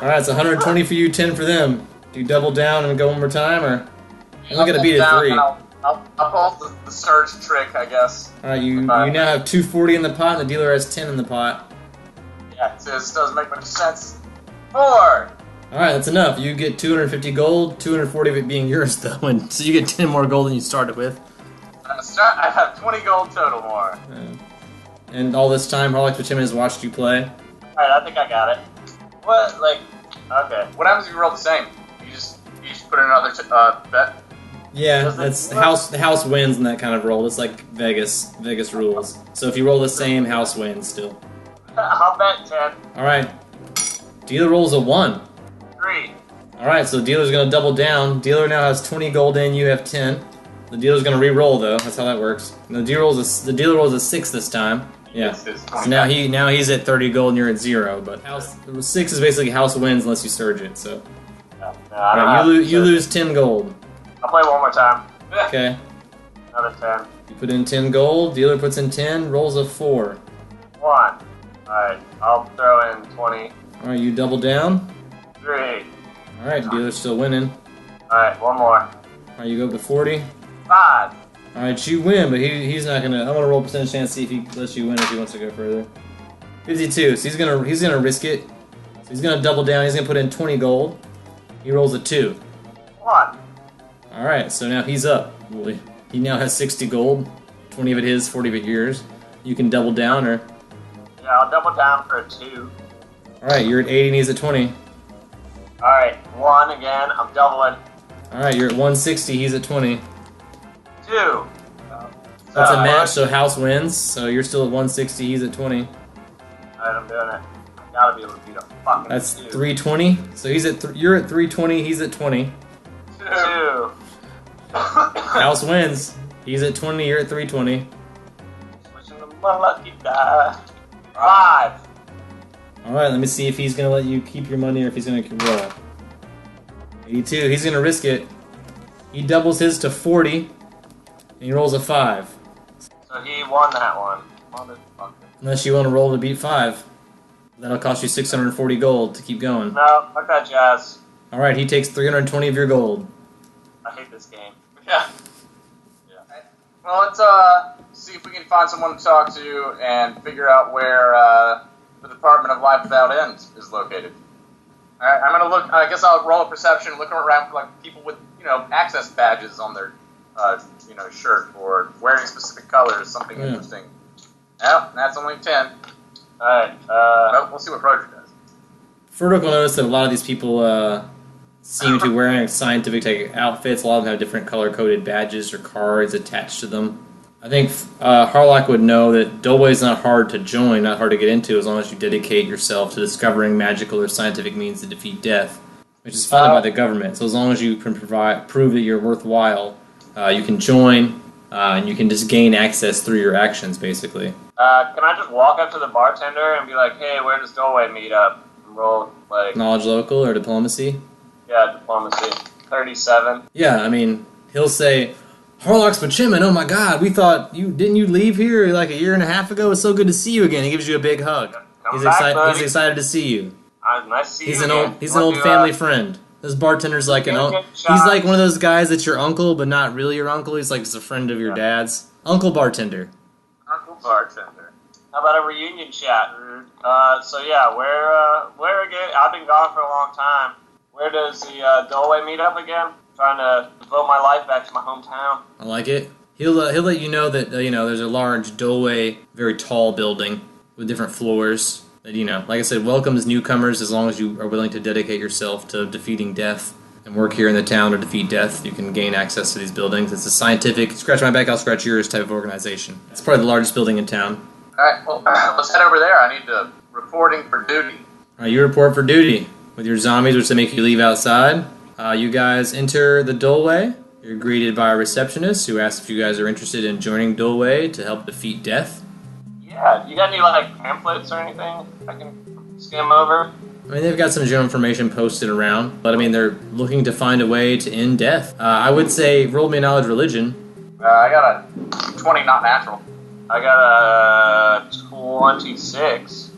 Alright, it's 120 for you, 10 for them. Do you double down and go one more time, or? I'm not gonna beat it 3. I'll pull the surge trick, I guess. Alright, you now have 240 in the pot, and the dealer has 10 in the pot. Yeah, this doesn't make much sense. 4. Alright, that's enough. You get 250 gold, 240 of it being yours, though, and so you get 10 more gold than you started with. I have 20 gold total more. And all this time, Harlock Tim has watched you play. Alright, I think I got it. What? Okay. What happens if you roll the same? You just put in another bet? Yeah, that's the house wins in that kind of roll. It's like Vegas rules. So if you roll the same, house wins still. I'll bet 10. Alright. Dealer rolls a 1. 3. Alright, so the dealer's gonna double down. Dealer now has 20 gold in, you have 10. The dealer's gonna re-roll though, that's how that works. And the dealer rolls a 6 this time. Yeah. So now he's at 30 gold and you're at 0, but 6 is basically house wins unless you surge it, so. No, Alright, you lose 10 gold. I'll play one more time. Okay. Another 10. You put in 10 gold, dealer puts in 10, rolls a 4. 1. Alright, I'll throw in 20. Alright, you double down. 3. Alright, dealer's still winning. Alright, one more. Alright, you go up to 40. 5. Alright, you win, but he's not gonna... I'm gonna roll percentage chance to see if he lets you win if he wants to go further. 52, so he's gonna risk it. So he's gonna double down, he's gonna put in 20 gold. He rolls a 2. 1. Alright, so now he's up. He now has 60 gold. 20 of it his, 40 of it yours. You can double down, or... Yeah, I'll double down for a 2. Alright, you're at 80 and he's at 20. Alright, 1 again. I'm doubling. Alright, you're at 160, he's at 20. 2. That's a match, so house wins. So you're still at 160, he's at 20. Alright, I'm doing it. I gotta be able to beat a fucking That's 2. 320. So you're at 320, he's at 20. 2. House wins. He's at 20, you're at 320. Switching to my lucky die. 5. Alright, let me see if he's going to let you keep your money or if he's going to roll. 82, he's going to risk it. He doubles his to 40, and he rolls a 5. So he won that one. Motherfucker. Unless you want to roll to beat 5. That'll cost you 640 gold to keep going. No, fuck that jazz. Alright, he takes 320 of your gold. I hate this game. Yeah. Well, let's see if we can find someone to talk to and figure out where the Department of Life Without End is located. All right, I'm gonna look. I guess I'll roll a perception, looking around for like people with access badges on their shirt or wearing specific colors, something interesting. Yep, that's only 10. All right. Well, we'll see what Project does. Furdock will notice that a lot of these people seem to be wearing scientific type outfits. A lot of them have different color-coded badges or cards attached to them. I think Harlock would know that Dolway is not hard to join, not hard to get into, as long as you dedicate yourself to discovering magical or scientific means to defeat death, which is funded by the government. So as long as you can prove that you're worthwhile, you can join, and you can just gain access through your actions, basically. Can I just walk up to the bartender and be like, hey, where does Dolway meet up? And roll, like... Knowledge local or diplomacy? Yeah, diplomacy. 37. Yeah, I mean, he'll say, Harlock's Pachiman, oh my god, we thought, didn't you leave here like a year and a half ago? It's so good to see you again. He gives you a big hug. He's excited to see you. Nice to see He's you He's an old family friend. This bartender's like he's like one of those guys that's your uncle, but not really your uncle. He's like just a friend of your dad's. Uncle bartender. Uncle bartender. How about a reunion chat? So yeah, where again? I've been gone for a long time. Where does the Dolway meet up again? Trying to devote my life back to my hometown. I like it. He'll let you know that there's a large Dolway, very tall building with different floors. That like I said, welcomes newcomers as long as you are willing to dedicate yourself to defeating death and work here in the town to defeat death. You can gain access to these buildings. It's a scientific, scratch my back, I'll scratch yours type of organization. It's probably the largest building in town. All right, well, let's head over there. I need to reporting for duty. All right, you report for duty with your zombies, which they make you leave outside. You guys enter the Dolway. You're greeted by a receptionist who asks if you guys are interested in joining Dolway to help defeat death. Yeah, you got any pamphlets or anything I can skim over? I mean, they've got some general information posted around, but I mean, they're looking to find a way to end death. I would say roll me a knowledge religion. I got a 20, not natural. I got a 26.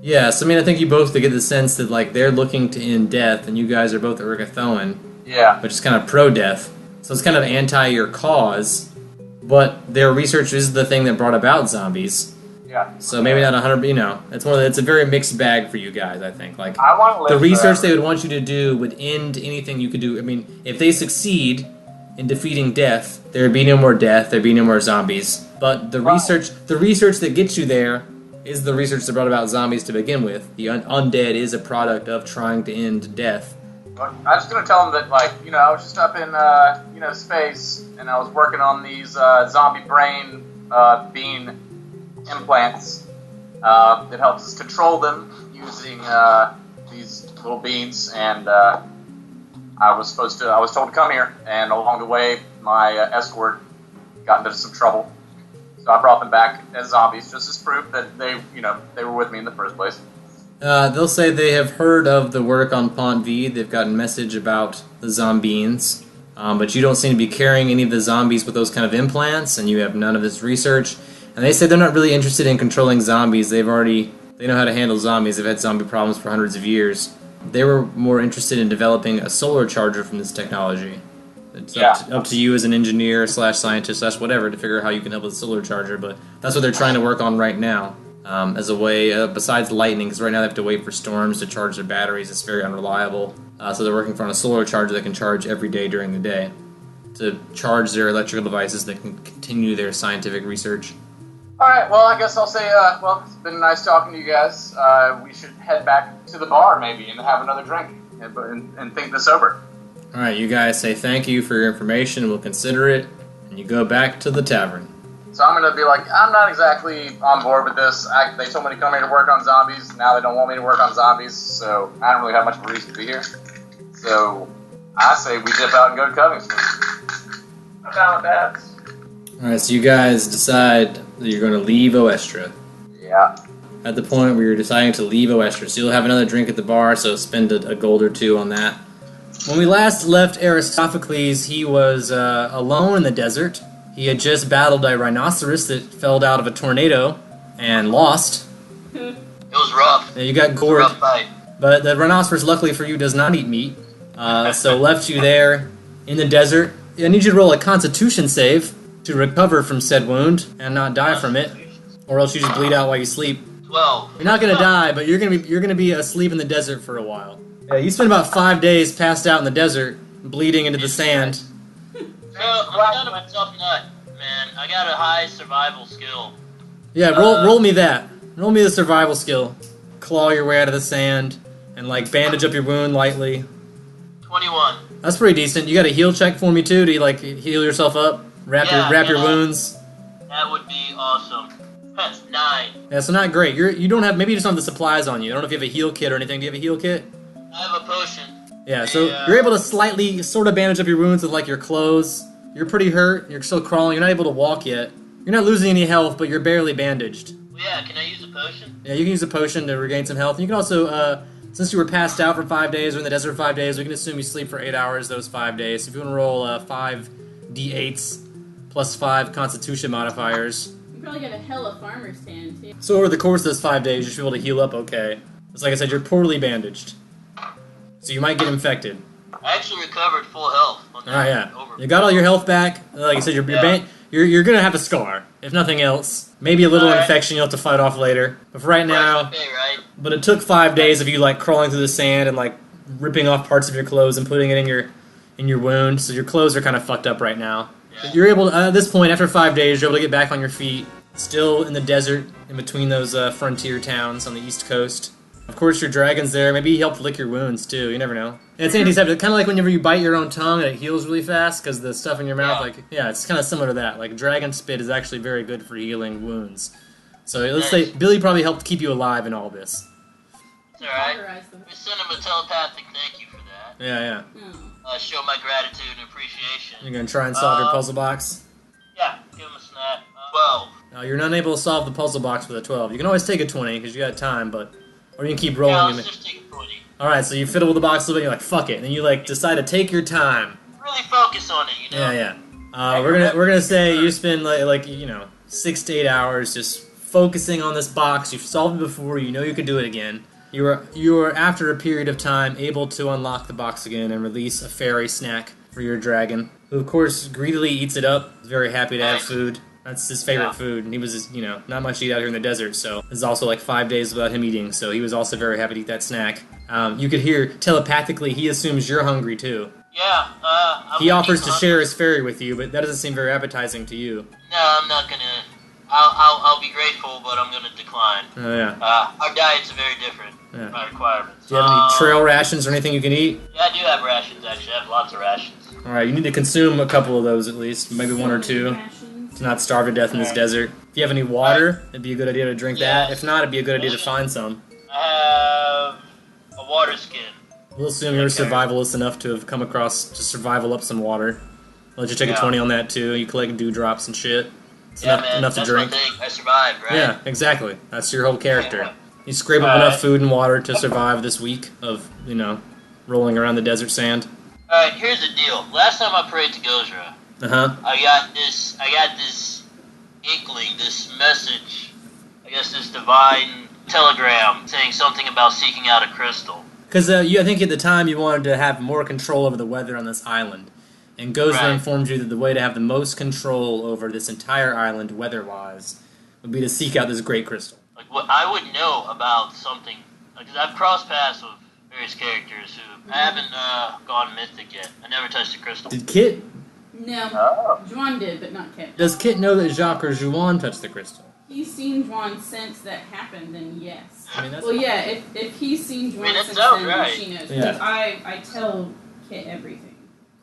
Yeah, so I mean, I think you both get the sense that they're looking to end death, and you guys are both Ergothoan. Yeah. Which is kind of pro-death. So it's kind of anti your cause, but their research is the thing that brought about zombies. Yeah. So maybe not 100, it's a very mixed bag for you guys, I think. I want to live the research forever. they would want you to do would end anything you could do. I mean, if they succeed in defeating death, there would be no more death, there'd be no more zombies. But the research that gets you there is the research that brought about zombies to begin with. The undead is a product of trying to end death. I was just going to tell them that, I was just up in, space, and I was working on these zombie brain bean implants that helps us control them using these little beans, and I was told to come here, and along the way, my escort got into some trouble. So I brought them back as zombies, just as proof that they were with me in the first place. They'll say they have heard of the work on Pont V. They've gotten message about the zombies, but you don't seem to be carrying any of the zombies with those kind of implants, and you have none of this research. And they say they're not really interested in controlling zombies. They know how to handle zombies. They've had zombie problems for hundreds of years. They were more interested in developing a solar charger from this technology. It's up to you as an engineer / scientist / whatever to figure out how you can help with the solar charger, but that's what they're trying to work on right now. As a way, besides lightning, because right now they have to wait for storms to charge their batteries. It's very unreliable. So they're working on a solar charger that can charge every day during the day to charge their electrical devices that can continue their scientific research. All right, well, I guess I'll say, it's been nice talking to you guys. We should head back to the bar, maybe, and have another drink and think this over. All right, you guys say thank you for your information. We'll consider it, and you go back to the tavern. So I'm going to be like, I'm not exactly on board with this. They told me to come here to work on zombies. Now they don't want me to work on zombies, so I don't really have much of a reason to be here. So I say we dip out and go to Covington. I'm down with that. All right, so you guys decide that you're going to leave Oestra. Yeah. At the point where you're deciding to leave Oestra, so you'll have another drink at the bar, so spend a gold or two on that. When we last left Aristophanes, he was alone in the desert. He had just battled a rhinoceros that fell out of a tornado and lost. It was rough. Yeah, you got It was a gored. rough fight. But the rhinoceros, luckily for you, does not eat meat. So left you there in the desert. I need you to roll a Constitution save to recover from said wound and not die from it, or else you just bleed out while you sleep. 12. You're not gonna die, but you're gonna be asleep in the desert for a while. Yeah, you spend about 5 days passed out in the desert, bleeding into the sand. I'm kind of a tough nut, man. I got a high survival skill. Yeah, roll me that. Roll me the survival skill. Claw your way out of the sand and like bandage up your wound lightly. 21. That's pretty decent. You got a heal check for me too? Do you like heal yourself up? Wrap your wounds? That would be awesome. That's 9. Yeah, so not great. You don't have, maybe you just don't have the supplies on you. I don't know if you have a heal kit or anything. Do you have a heal kit? I have a potion. Yeah, so you're able to slightly sort of bandage up your wounds with like your clothes. You're pretty hurt. You're still crawling. You're not able to walk yet. You're not losing any health, but you're barely bandaged. Well, yeah, can I use a potion? Yeah, you can use a potion to regain some health. And you can also, since you were passed out for 5 days or in the desert for 5 days, we can assume you sleep for 8 hours those 5 days. So if you want to roll 5 d8s plus 5 Constitution modifiers. You probably got a hella farmer's tan, too. So over the course of those 5 days, you should be able to heal up okay. It's like I said, you're poorly bandaged. So you might get infected. I actually recovered full health. Yeah. You got all your health back. Like I said, you're gonna have a scar, if nothing else. Maybe a little infection you'll have to fight off later. But for right now, okay, right? But it took 5 days of you like crawling through the sand and like ripping off parts of your clothes and putting it in your wound. So your clothes are kind of fucked up right now. Yeah. You're able to, at this point, after 5 days, you're able to get back on your feet. Still in the desert, in between those frontier towns on the east coast. Of course, your dragon's there. Maybe he helped lick your wounds too. You never know. And it's antiseptic. Kind of like whenever you bite your own tongue and it heals really fast because the stuff in your mouth. It's kind of similar to that. Like dragon spit is actually very good for healing wounds. So let's say Billy probably helped keep you alive in all this. It's alright. We send him a telepathic thank you for that. Yeah. Show my gratitude and appreciation. You're gonna try and solve your puzzle box. Yeah, give him a snap. 12. You're not able to solve the puzzle box with a 12. You can always take a 20 because you got time, or you can keep rolling. Yeah, let's just take a 20. Alright, so you fiddle with the box a little bit, and you're like, fuck it. And then you like decide to take your time. Really focus on it, you know? Yeah. We're gonna say you spend like 6 to 8 hours just focusing on this box. You've solved it before, you know you can do it again. You are after a period of time able to unlock the box again and release a fairy snack for your dragon, who of course greedily eats it up. He's very happy to have food. That's his favorite food, and he was, not much to eat out here in the desert, so this is also like 5 days without him eating, so he was also very happy to eat that snack. You could hear telepathically he assumes you're hungry too. Yeah, he offers to share his fairy with you, but that doesn't seem very appetizing to you. No, I'm not gonna. I'll be grateful, but I'm gonna decline. Oh yeah. Our diets are very different. Yeah. My requirements. Do you have any trail rations or anything you can eat? Yeah, I do have rations. Actually, I have lots of rations. All right, you need to consume a couple of those at least, maybe one or two, to not starve to death in this desert. If you have any water, it'd be a good idea to drink that. If not, it'd be a good idea to find some. I have a water skin. We'll assume you're survivalist enough to have come across to survival up some water. I'll let you take a 20 on that too. You collect dewdrops and shit. It's enough to drink. My thing. I survived, right? Yeah, exactly. That's your whole character. You scrape up enough food and water to survive this week of, rolling around the desert sand. Alright, here's the deal. Last time I prayed to Gozra, I got this inkling, this message, I guess this divine telegram saying something about seeking out a crystal. Because I think at the time you wanted to have more control over the weather on this island. And Gozra informed you that the way to have the most control over this entire island, weather-wise, would be to seek out this great crystal. Like, what I would know about something, because I've crossed paths with various characters who I haven't gone mythic yet. I never touched a crystal. Did Kit? No. Juan did, but not Kit. Does Kit know that Jacques or Juan touched the crystal? He's seen Juan since that happened, then yes. I mean, that's if he's seen Juan since sounds then, right. she knows. Yeah. Because I tell Kit everything.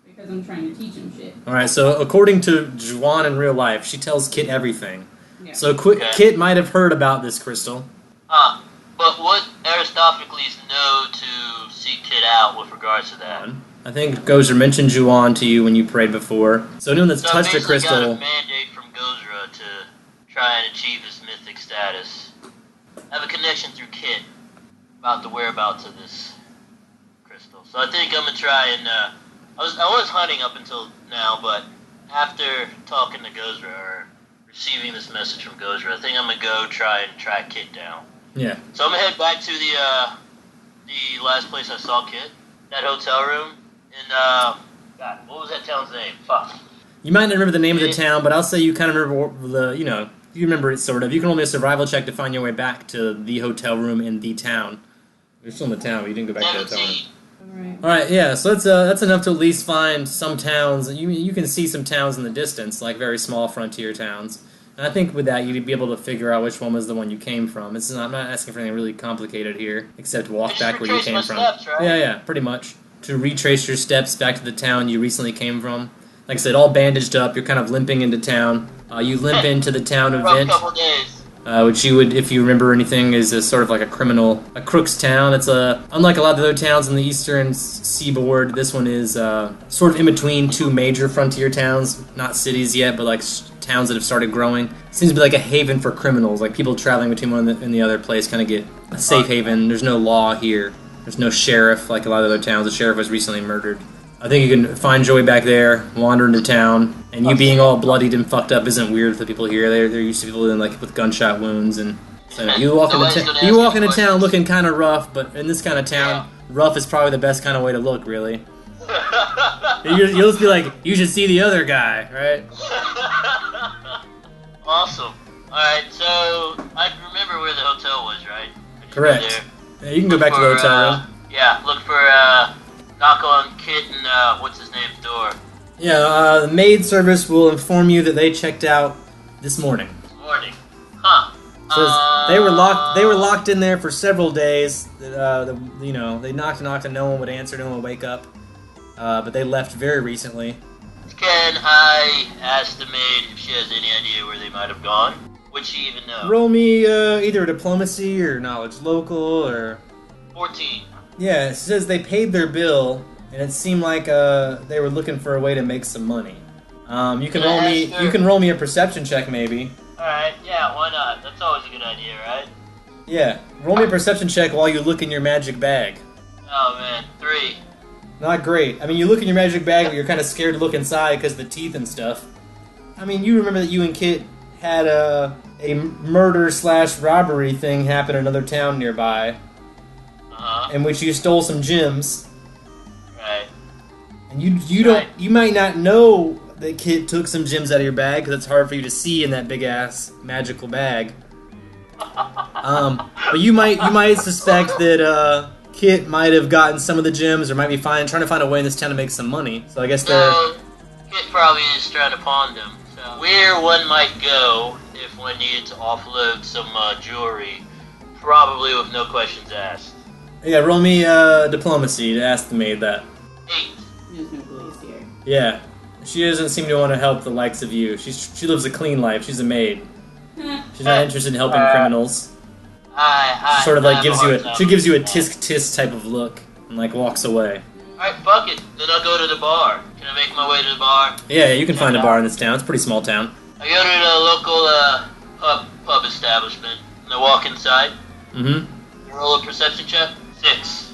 Because I'm trying to teach him shit. Alright, so according to Juan in real life, she tells Kit everything. Yeah. So Kit might have heard about this crystal. But what Aristophanes know to seek Kit out with regards to that? I think Gozra mentioned Juan to you when you prayed before. So anyone that's touched a crystal... got a mandate from Gozra to try and achieve his mythic status. I have a connection through Kit about the whereabouts of this crystal. deal. So I think I'm gonna try and I was hunting up until now, but after talking to Gozra or receiving this message from Gozra, I think I'm gonna go try and track Kit down. Yeah. So I'm gonna head back to the last place I saw Kit, that hotel room in God, what was that town's name? Fuck. You might not remember the name of the town, but I'll say you kind of remember you remember it sort of. You can roll me a survival check to find your way back to the hotel room in the town. You're still in the town, but you didn't go back to the hotel room. All right, yeah. So that's enough to at least find some towns. You can see some towns in the distance, like very small frontier towns. And I think with that, you'd be able to figure out which one was the one you came from. I'm not asking for anything really complicated here, except walk back where you came from. Steps, right? Yeah, pretty much. To retrace your steps back to the town you recently came from. Like I said, all bandaged up. You're kind of limping into town. You limp into the town event, Couple days. which you would, if you remember anything, is a sort of like a crook's town. It's unlike a lot of the other towns in the eastern seaboard. This one is sort of in between two major frontier towns, not cities yet, but like towns that have started growing. Seems to be like a haven for criminals. Like people traveling between one and the other place kind of get a safe haven. There's no law here. There's no sheriff like a lot of other towns. The sheriff was recently murdered. I think you can find your way back there, wander into town, and you being all bloodied and fucked up isn't weird for the people here. They're used to people with gunshot wounds, and so you walk into town looking kind of rough. But in this kind of town, rough is probably the best kind of way to look, really. You'll just be like, you should see the other guy, right? Awesome. All right, so I remember where the hotel was, right? Correct. Yeah, you can go back to the hotel room. Yeah, look for knock on Kit and what's his name's door. Yeah, the maid service will inform you that they checked out this morning. Morning, huh? So they were locked in there for several days. They knocked and no one would answer, no one would wake up. But they left very recently. Can I ask the maid if she has any idea where they might have gone? Would she even know? Roll me either diplomacy or knowledge local or 14. Yeah, it says they paid their bill, and it seemed like they were looking for a way to make some money. You can roll me a perception check, maybe. All right, yeah, why not? That's always a good idea, right? Yeah, roll me a perception check while you look in your magic bag. Oh man, 3. Not great. I mean, you look in your magic bag, but you're kind of scared to look inside because of the teeth and stuff. I mean, you remember that you and Kit had a murder/robbery thing happen in another town nearby. In which you stole some gems. Right. And you might not know that Kit took some gems out of your bag because it's hard for you to see in that big ass magical bag. But you might suspect that Kit might have gotten some of the gems or might be trying to find a way in this town to make some money. So I guess Kit probably is trying to pawn them. So where one might go if one needed to offload some jewelry, probably with no questions asked. Yeah, roll me diplomacy to ask the maid that. 8. There's no police here. Yeah, she doesn't seem to want to help the likes of you. She lives a clean life. She's a maid. She's not interested in helping criminals. She sort of like gives you a tisk type of look and like walks away. Alright, fuck it. Then I'll go to the bar. Can I make my way to the bar? Yeah, you can find a bar in this town. It's a pretty small town. I go to the local pub establishment and I walk inside. Mm-hmm. Roll a perception check. 6.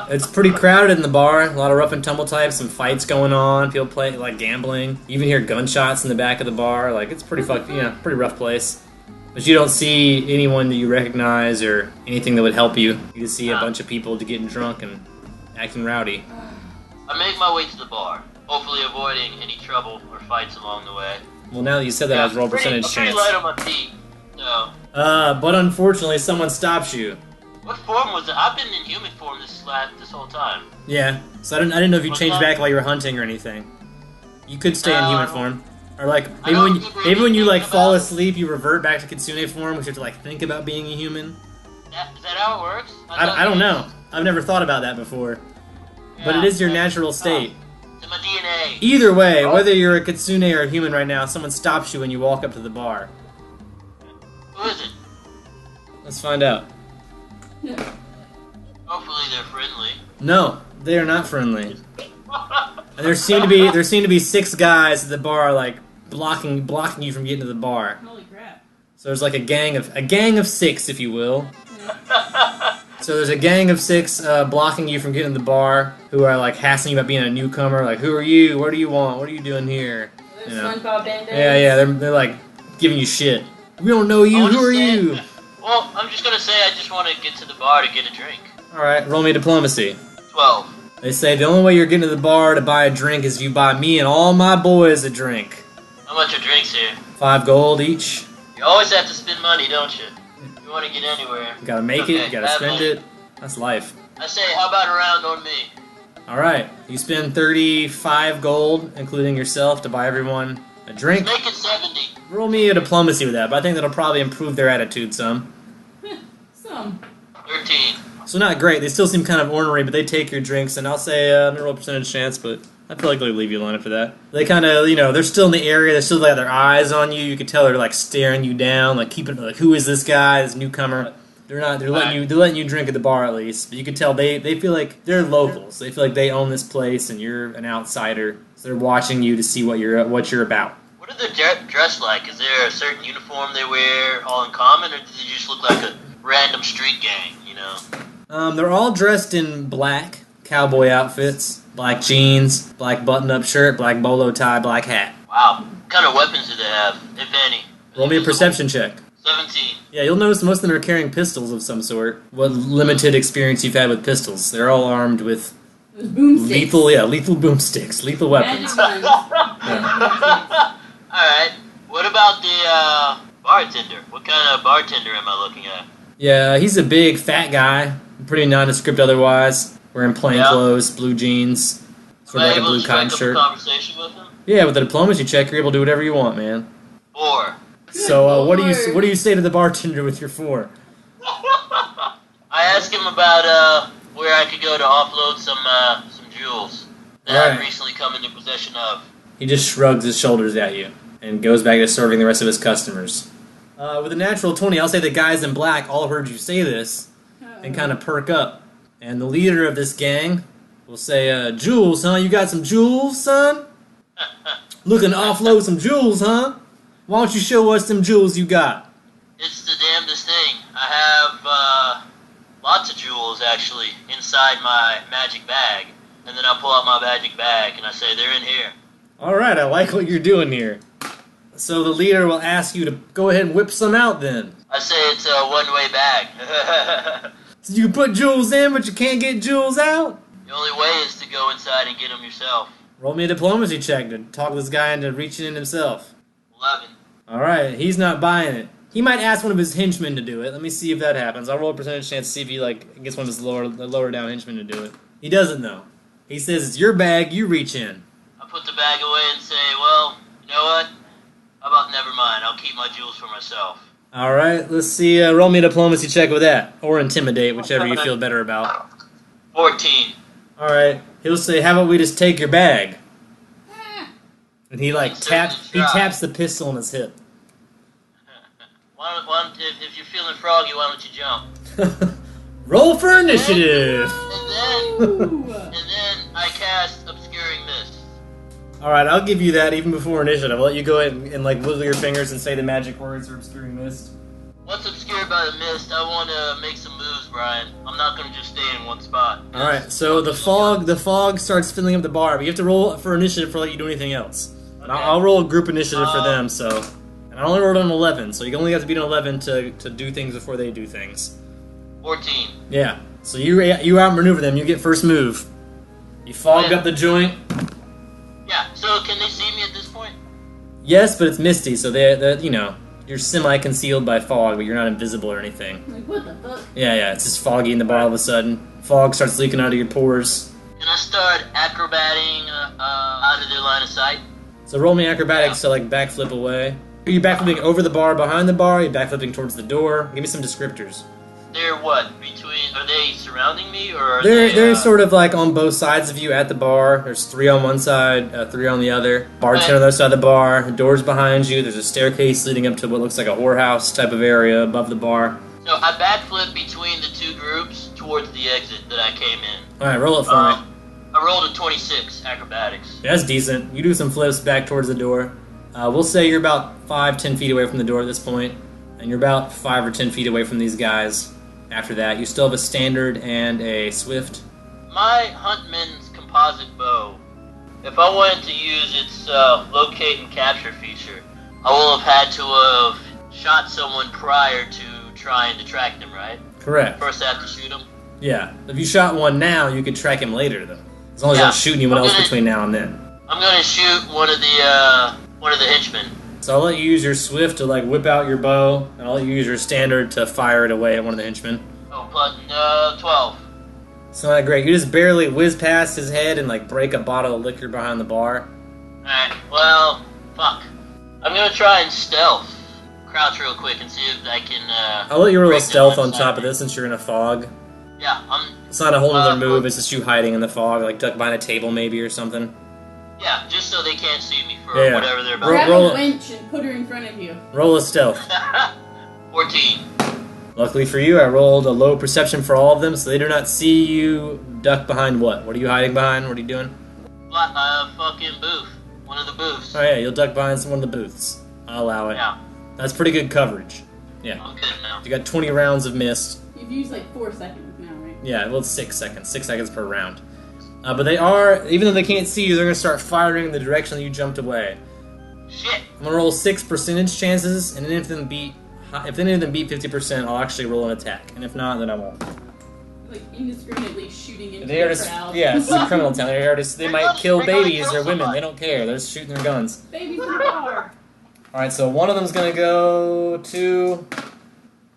It's pretty crowded in the bar. A lot of rough and tumble types, some fights going on. People play like gambling. You even hear gunshots in the back of the bar. Like it's pretty pretty rough place. But you don't see anyone that you recognize or anything that would help you. You just see a bunch of people getting drunk and acting rowdy. I make my way to the bar, hopefully avoiding any trouble or fights along the way. Well, now that you said that, I was roll percentage chance. I'm pretty light on my feet, so. But unfortunately, someone stops you. What form was it? I've been in human form this whole time. Yeah, so I didn't know if you changed back while you were hunting or anything. You could stay in human form. Or like, maybe when you like fall asleep, you revert back to Kitsune form, because you have to like think about being a human. Is that how it works? I don't know. I've never thought about that before. Yeah, but it is your natural state. It's in my DNA. Either way, whether you're a Kitsune or a human right now, someone stops you when you walk up to the bar. Who is it? Let's find out. Hopefully they're friendly. No, they are not friendly. And there seem to be 6 guys at the bar, like blocking you from getting to the bar. Holy crap! So there's like a gang of 6, if you will. So there's a gang of 6 blocking you from getting to the bar who are like hassling you about being a newcomer. Like, who are you? What do you want? What are you doing here? There's SpongeBob Band-Aids. Yeah, they're like giving you shit. We don't know you. Who are you? Well, I'm just gonna say I just want to get to the bar to get a drink. All right, roll me diplomacy. 12. They say the only way you're getting to the bar to buy a drink is if you buy me and all my boys a drink. How much are drinks here? 5 gold each. You always have to spend money, don't you? If you want to get anywhere. You gotta make it, you gotta spend it. That's life. I say, how about a round on me? Alright, you spend 35 gold, including yourself, to buy everyone a drink. Make it 70. Roll me a diplomacy with that, but I think that'll probably improve their attitude some. Some. 13. So not great, they still seem kind of ornery, but they take your drinks, and I'll say, no roll percentage chance, but I feel like they'll leave you alone after that. They kind of, they're still in the area, they still got their eyes on you, you can tell they're like staring you down, like keeping, like, who is this guy, this newcomer? They're letting you drink at the bar at least, but you can tell they feel like they're locals, they feel like they own this place, and you're an outsider, so they're watching you to see what you're about. What are they dressed like? Is there a certain uniform they wear all in common, or do they just look like a random street gang, They're all dressed in black cowboy outfits, black jeans, black button-up shirt, black bolo tie, black hat. Wow. What kind of weapons do they have, if any? Roll me a perception check. 17. Yeah, you'll notice most of them are carrying pistols of some sort. What limited experience you've had with pistols. They're all armed with Boomsticks. lethal boomsticks, lethal weapons. Alright. What about the bartender? What kind of bartender am I looking at? Yeah, he's a big, fat guy. Pretty nondescript otherwise. Wearing plain clothes, blue jeans, sort of like a blue cotton shirt. Conversation with him? Yeah, with a diplomacy check, you're able to do whatever you want, man. 4. So, what do you say to the bartender with your 4? I asked him about where I could go to offload some jewels that I've recently come into possession of. He just shrugs his shoulders at you and goes back to serving the rest of his customers. With a natural 20, I'll say the guys in black all heard you say this and kind of perk up. And the leader of this gang will say, jewels, huh? You got some jewels, son? Looking to offload some jewels, huh? Why don't you show us some jewels you got? It's the damnedest thing. I have lots of jewels, actually, inside my magic bag. And then I pull out my magic bag and I say, they're in here. Alright, I like what you're doing here. So the leader will ask you to go ahead and whip some out then. I say it's a one-way bag. So you can put jewels in, but you can't get jewels out? The only way is to go inside and get them yourself. Roll me a diplomacy check to talk this guy into reaching in himself. 11. Alright, he's not buying it. He might ask one of his henchmen to do it. Let me see if that happens. I'll roll a percentage chance to see if he gets one of his lower down henchmen to do it. He doesn't though. He says it's your bag, you reach in. I put the bag away and say, well, you know what? How about never mind, I'll keep my jewels for myself. Alright, let's see, roll me a diplomacy check with that. Or intimidate, whichever you feel better about. 14. Alright, he'll say, how about we just take your bag? And he taps the pistol on his hip. If you're feeling froggy, why don't you jump? Roll for initiative! And then I cast Obscuring Mist. Alright, I'll give you that even before initiative. I'll let you go ahead and wiggle your fingers and say the magic words for Obscuring Mist. Once obscured by the mist, I want to make some moves, Brian. I'm not going to just stay in one spot. Alright, so the fog starts filling up the bar, but you have to roll for initiative for let you do anything else. Okay. I'll roll a group initiative for them, so... And I only rolled an 11, so you only have to beat an 11 to do things before they do things. 14. Yeah, so you outmaneuver them, you get first move. You fog up the joint. Yeah, so can they see me at this point? Yes, but it's misty, so you're semi-concealed by fog, but you're not invisible or anything. Like, what the fuck? Yeah, it's just foggy in the bar all of a sudden. Fog starts leaking out of your pores. Can I start acrobating out of their line of sight? So roll me acrobatics to backflip away. Are you backflipping over the bar, behind the bar? Are you backflipping towards the door? Give me some descriptors. They're what? Are they surrounding me, or are they're sort of on both sides of you at the bar. There's 3 on one side, 3 on the other. Bartender on the other side of the bar. The door's behind you. There's a staircase leading up to what looks like a whorehouse type of area above the bar. So I backflip between the two groups towards the exit that I came in. Alright, roll it for me. I rolled a 26 acrobatics. Yeah, that's decent. You do some flips back towards the door. We'll say you're about 5-10 feet away from the door at this point, and you're about 5 or 10 feet away from these guys. after that. You still have a standard and a swift. My Huntman's composite bow, if I wanted to use its locate and capture feature, I will have had to have shot someone prior to trying to track them, right? Correct. First I have to shoot them? Yeah. If you shot one now, you could track him later, though. As long as you're not shooting anyone else between now and then. I'm going to shoot one of the henchmen. So I'll let you use your swift to like whip out your bow, and I'll let you use your standard to fire it away at one of the henchmen. Oh, plus 12. It's not that great. You just barely whiz past his head and like break a bottle of liquor behind the bar. Alright, well, fuck. I'm going to try and stealth. Crouch real quick and see if I can, I'll let you roll a stealth on top of this since you're in a fog. Yeah, It's not a whole other move, it's just you hiding in the fog, like duck behind a table maybe or something. Yeah, just so they can't see me for whatever they're about. Grab a winch and put her in front of you. Roll a stealth. 14. Luckily for you, I rolled a low perception for all of them, so they do not see you duck behind what? What are you hiding behind? What are you doing? Fucking booth. One of the booths. Oh yeah, you'll duck behind one of the booths. I'll allow it. Yeah. That's pretty good coverage. Yeah. I'm good now. You got 20 rounds of mist. You've used like 4 seconds now, right? Yeah, well, it's 6 seconds. 6 seconds per round. But they are, even though they can't see you, they're going to start firing in the direction that you jumped away. Shit. I'm going to roll 6 percentage chances, and then if any of them beat 50%, I'll actually roll an attack. And if not, then I won't. Like indiscriminately shooting into They are the just, crowd. yeah, it's a criminal town. They might kill babies or women. They don't care. They're just shooting their guns. Babies in the car. Alright, so one of them's going to go 2,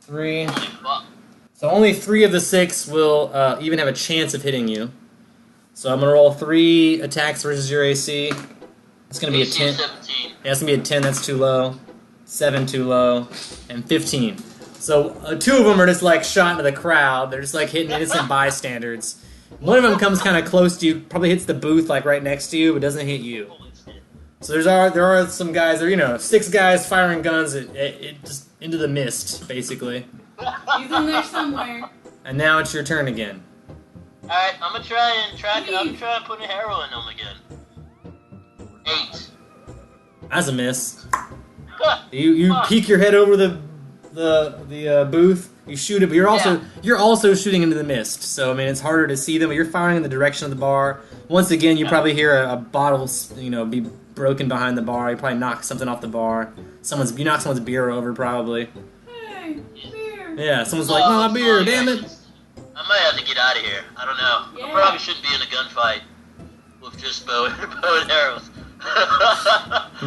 3. Holy fuck. So only 3 of the 6 will even have a chance of hitting you. So I'm going to roll 3 attacks versus your AC. It's going to be a 10. 17. Yeah, it's going to be a 10, that's too low. 7, too low. And 15. So 2 of them are just like shot into the crowd. They're just like hitting innocent bystanders. One of them comes kind of close to you, probably hits the booth like right next to you, but doesn't hit you. Holy shit. So there are some guys, 6 guys firing guns it just into the mist, basically. He's in there somewhere. And now it's your turn again. Alright, I'm gonna try and track it. I'm gonna try and put a arrow in them again. 8. That's a miss. You peek your head over the booth. You shoot it, but you're also shooting into the mist. So I mean, it's harder to see them. But you're firing in the direction of the bar. Once again, you probably hear a bottle, be broken behind the bar. You probably knock something off the bar. You knock someone's beer over, probably. Hey, beer. Yeah, someone's like, "No, beer, damn it." I might have to get out of here. I don't know. Yeah. I probably shouldn't be in a gunfight with just bow and arrows.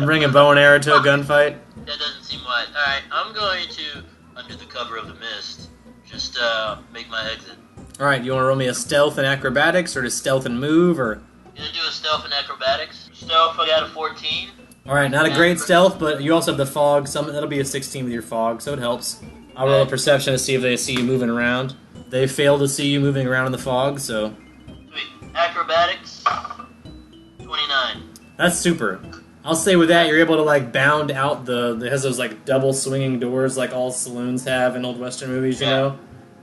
Bring a bow and arrow to a gunfight. That doesn't seem right. Alright, I'm going to, under the cover of the mist, just make my exit. Alright, you want to roll me a stealth and acrobatics, or to stealth and move, or... Gonna do a stealth and acrobatics. Stealth, I got a 14. Alright, not a great stealth, but you also have the fog. That'll be a 16 with your fog, so it helps. I'll roll a perception to see if they see you moving around. They fail to see you moving around in the fog, so... Sweet. Acrobatics, 29. That's super. I'll say with that, you're able to, like, bound out it has those, like, double swinging doors like all saloons have in old Western movies, you know?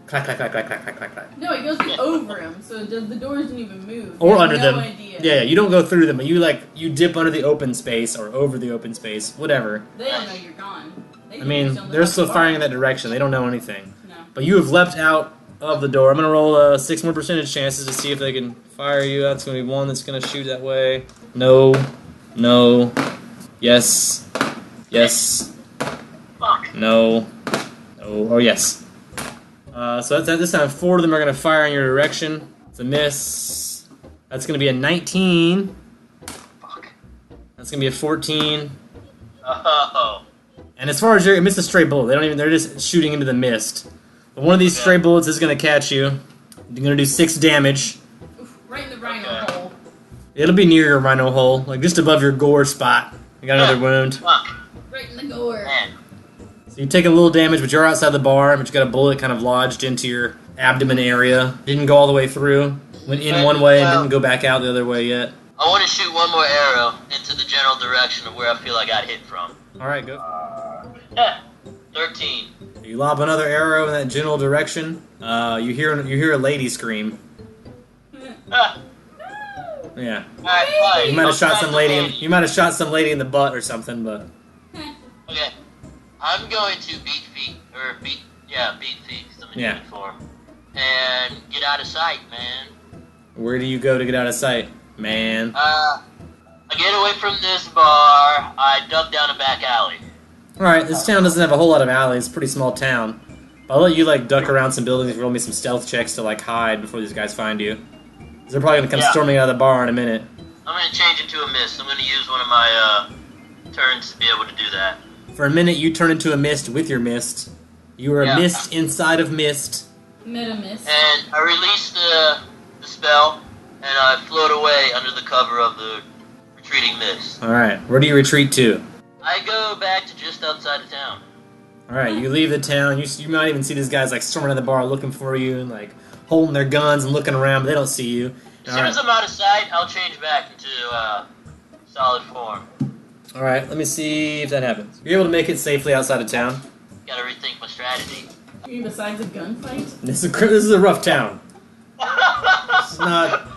Clack, clack, clack, clack, clack, clack, clack, clack. No, it goes over him, so the doors don't even move. Or You have under no them. Idea. Yeah, you don't go through them, but you dip under the open space or over the open space, whatever. They don't know you're gone. I mean, they're still firing in that direction. They don't know anything. No. But you have leapt out of the door. I'm going to roll 6 more percentage chances to see if they can fire you. That's going to be 1 that's going to shoot that way. No. No. Yes. Yes. Fuck. No. No. Oh, yes. So that's this time 4 of them are going to fire in your direction. It's a miss. That's going to be a 19. Fuck. That's going to be a 14. Oh. And as far as it missed a stray bullet. They're just shooting into the mist. But one of these stray bullets is going to catch you. You're going to do 6 damage. Oof, right in the rhino hole. It'll be near your rhino hole, like just above your gore spot. You got another wound. Fuck. Right in the gore. Man. So you take a little damage, but you're outside the bar, but you got a bullet kind of lodged into your abdomen area. Didn't go all the way through. Went in one way and didn't go back out the other way yet. I want to shoot one more arrow into the general direction of where I feel I got hit from. Alright, go. 13. You lob another arrow in that general direction. You hear a lady scream. Ah. Yeah. Alright, fine. You might have shot I'll some try lady. to You might have shot some lady in the butt or something, but Okay. I'm going to beat Yeah, beat feet, I'm in Yeah. uniform. And get out of sight, man. Where do you go to get out of sight, man? I get away from this bar, I duck down a back alley. Alright, this town doesn't have a whole lot of alleys. It's a pretty small town. I'll let you, like, duck around some buildings and roll me some stealth checks to, like, hide before these guys find you. 'Cause they're probably gonna come storming out of the bar in a minute. I'm gonna change into a mist. I'm gonna use one of my turns to be able to do that. For a minute, you turn into a mist with your mist. You are a mist inside of mist. Meta mist. And I release the spell, and I float away under the cover of the retreating mist. Alright, where do you retreat to? I go back to just outside of town. Alright, you leave the town. You might even see these guys, like, storming out of the bar looking for you and, like, holding their guns and looking around, but they don't see you. As soon as I'm out of sight, I'll change back into solid form. Alright, let me see if that happens. You're able to make it safely outside of town. Gotta rethink my strategy. You mean besides a gunfight? This is a rough town. It's not...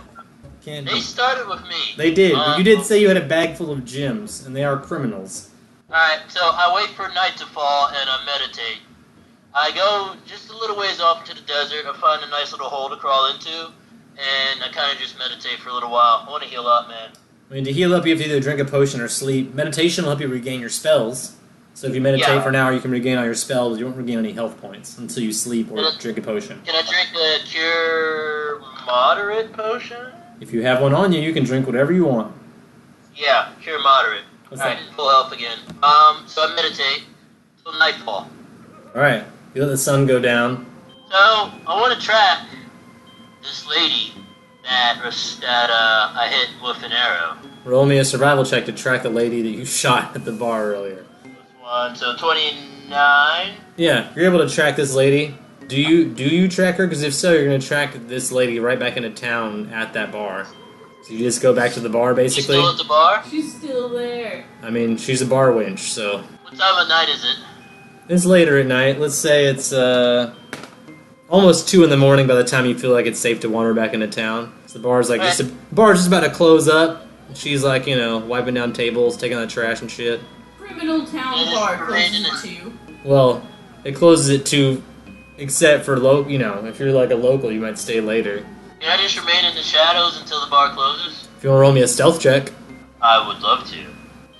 Can't They be. started with me. They did, but you did say you had a bag full of gems, and they are criminals. Alright, so I wait for night to fall and I meditate. I go just a little ways off into the desert. I find a nice little hole to crawl into, and I kind of just meditate for a little while. I want to heal up, man. I mean, to heal up, you have to either drink a potion or sleep. Meditation will help you regain your spells. So if you meditate for an hour, you can regain all your spells. You won't regain any health points until you sleep or drink a potion. Can I drink a cure moderate potion? If you have one on you, you can drink whatever you want. Yeah, cure moderate. What's Alright, that? full health again. So I meditate till nightfall. Alright, you let the sun go down. So I want to track this lady that I hit with an arrow. Roll me a survival check to track the lady that you shot at the bar earlier. So 29. Yeah, you're able to track this lady. Do you track her? Because if so, you're going to track this lady right back into town at that bar. So you just go back to the bar, basically? She's still at the bar? She's still there. I mean, she's a bar wench, so... What time of night is it? It's later at night. Let's say it's almost 2 in the morning by the time you feel like it's safe to wander back into town. So the bar's like bar's just about to close up. She's like, you know, wiping down tables, taking out trash and shit. Criminal town bar closes at 2. Well, it closes at 2, except for you know, if you're like a local, you might stay later. Can I just remain in the shadows until the bar closes? If you want to roll me a stealth check, I would love to.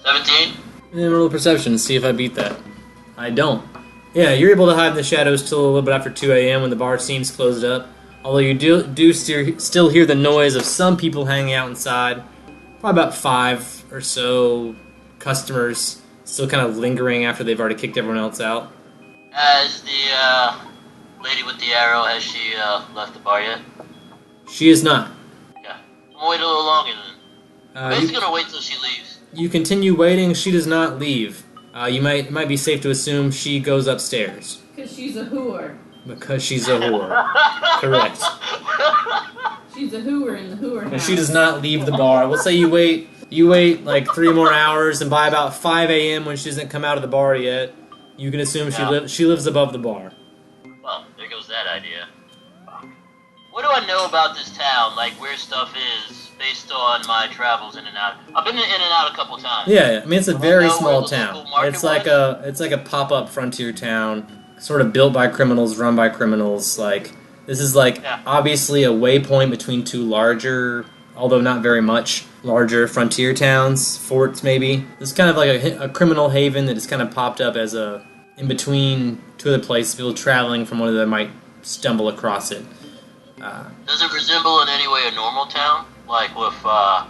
17? and roll a perception, see if I beat that. I don't. Yeah, you're able to hide in the shadows till a little bit after 2 a.m. when the bar seems closed up. Although you do still hear the noise of some people hanging out inside. Probably about 5 or so customers still kind of lingering after they've already kicked everyone else out. Has the lady with the arrow, has she left the bar yet? She is not. Yeah. I'm gonna wait a little longer then. I'm basically gonna wait till she leaves. You continue waiting. She does not leave. It might be safe to assume she goes upstairs. Because she's a whore. Because she's a whore. Correct. She's a hooer in the hooer house. And she does not leave the bar. We'll say you wait like 3 more hours, and by about 5 a.m. when she doesn't come out of the bar yet, you can assume she lives above the bar. Well, there goes that idea. What do I know about this town, like where stuff is, based on my travels in and out? I've been in and out a couple times. Yeah, I mean it's a very small town. local market It's like a pop-up frontier town, sort of built by criminals, run by criminals. Like this is obviously a waypoint between 2 larger, although not very much larger frontier towns, forts maybe. It's kind of like a criminal haven that has kind of popped up as in between 2 other places. People traveling from one of them might stumble across it. Does it resemble in any way a normal town? Like with a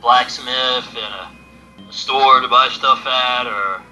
blacksmith and a store to buy stuff at, or...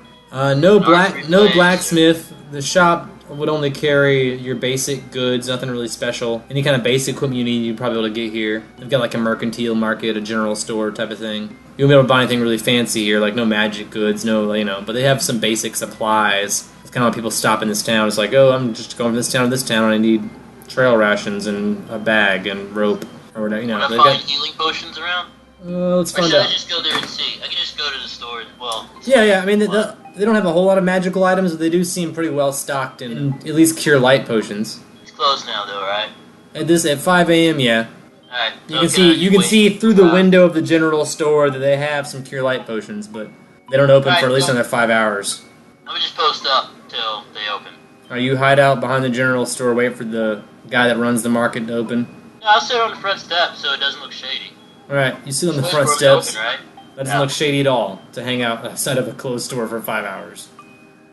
No blacksmith. The shop would only carry your basic goods, nothing really special. Any kind of basic equipment you need, you'd probably be able to get here. They've got like a mercantile market, a general store type of thing. You won't be able to buy anything really fancy here, like no magic goods, but they have some basic supplies. It's kind of why people stop in this town. It's like, oh, I'm just going from this town to this town, and I need trail rations and a bag and rope or whatever. Would I find healing potions around? Let's find or should out. I just go there and see? I can just go to the store as well. Yeah. I mean, they don't have a whole lot of magical items, but they do seem pretty well stocked in at least cure light potions. It's closed now, though, right? At 5 a.m. Yeah. All right. You can see through the window of the general store that they have some cure light potions, but they don't open for at least another 5 hours. I'm gonna just post up till they open. Are you hide out behind the general store, wait for the guy that runs the market to open? No, I'll sit on the front steps so it doesn't look shady. Alright, you sit on the front steps. Open, right? That doesn't look shady at all, to hang out outside of a closed store for 5 hours.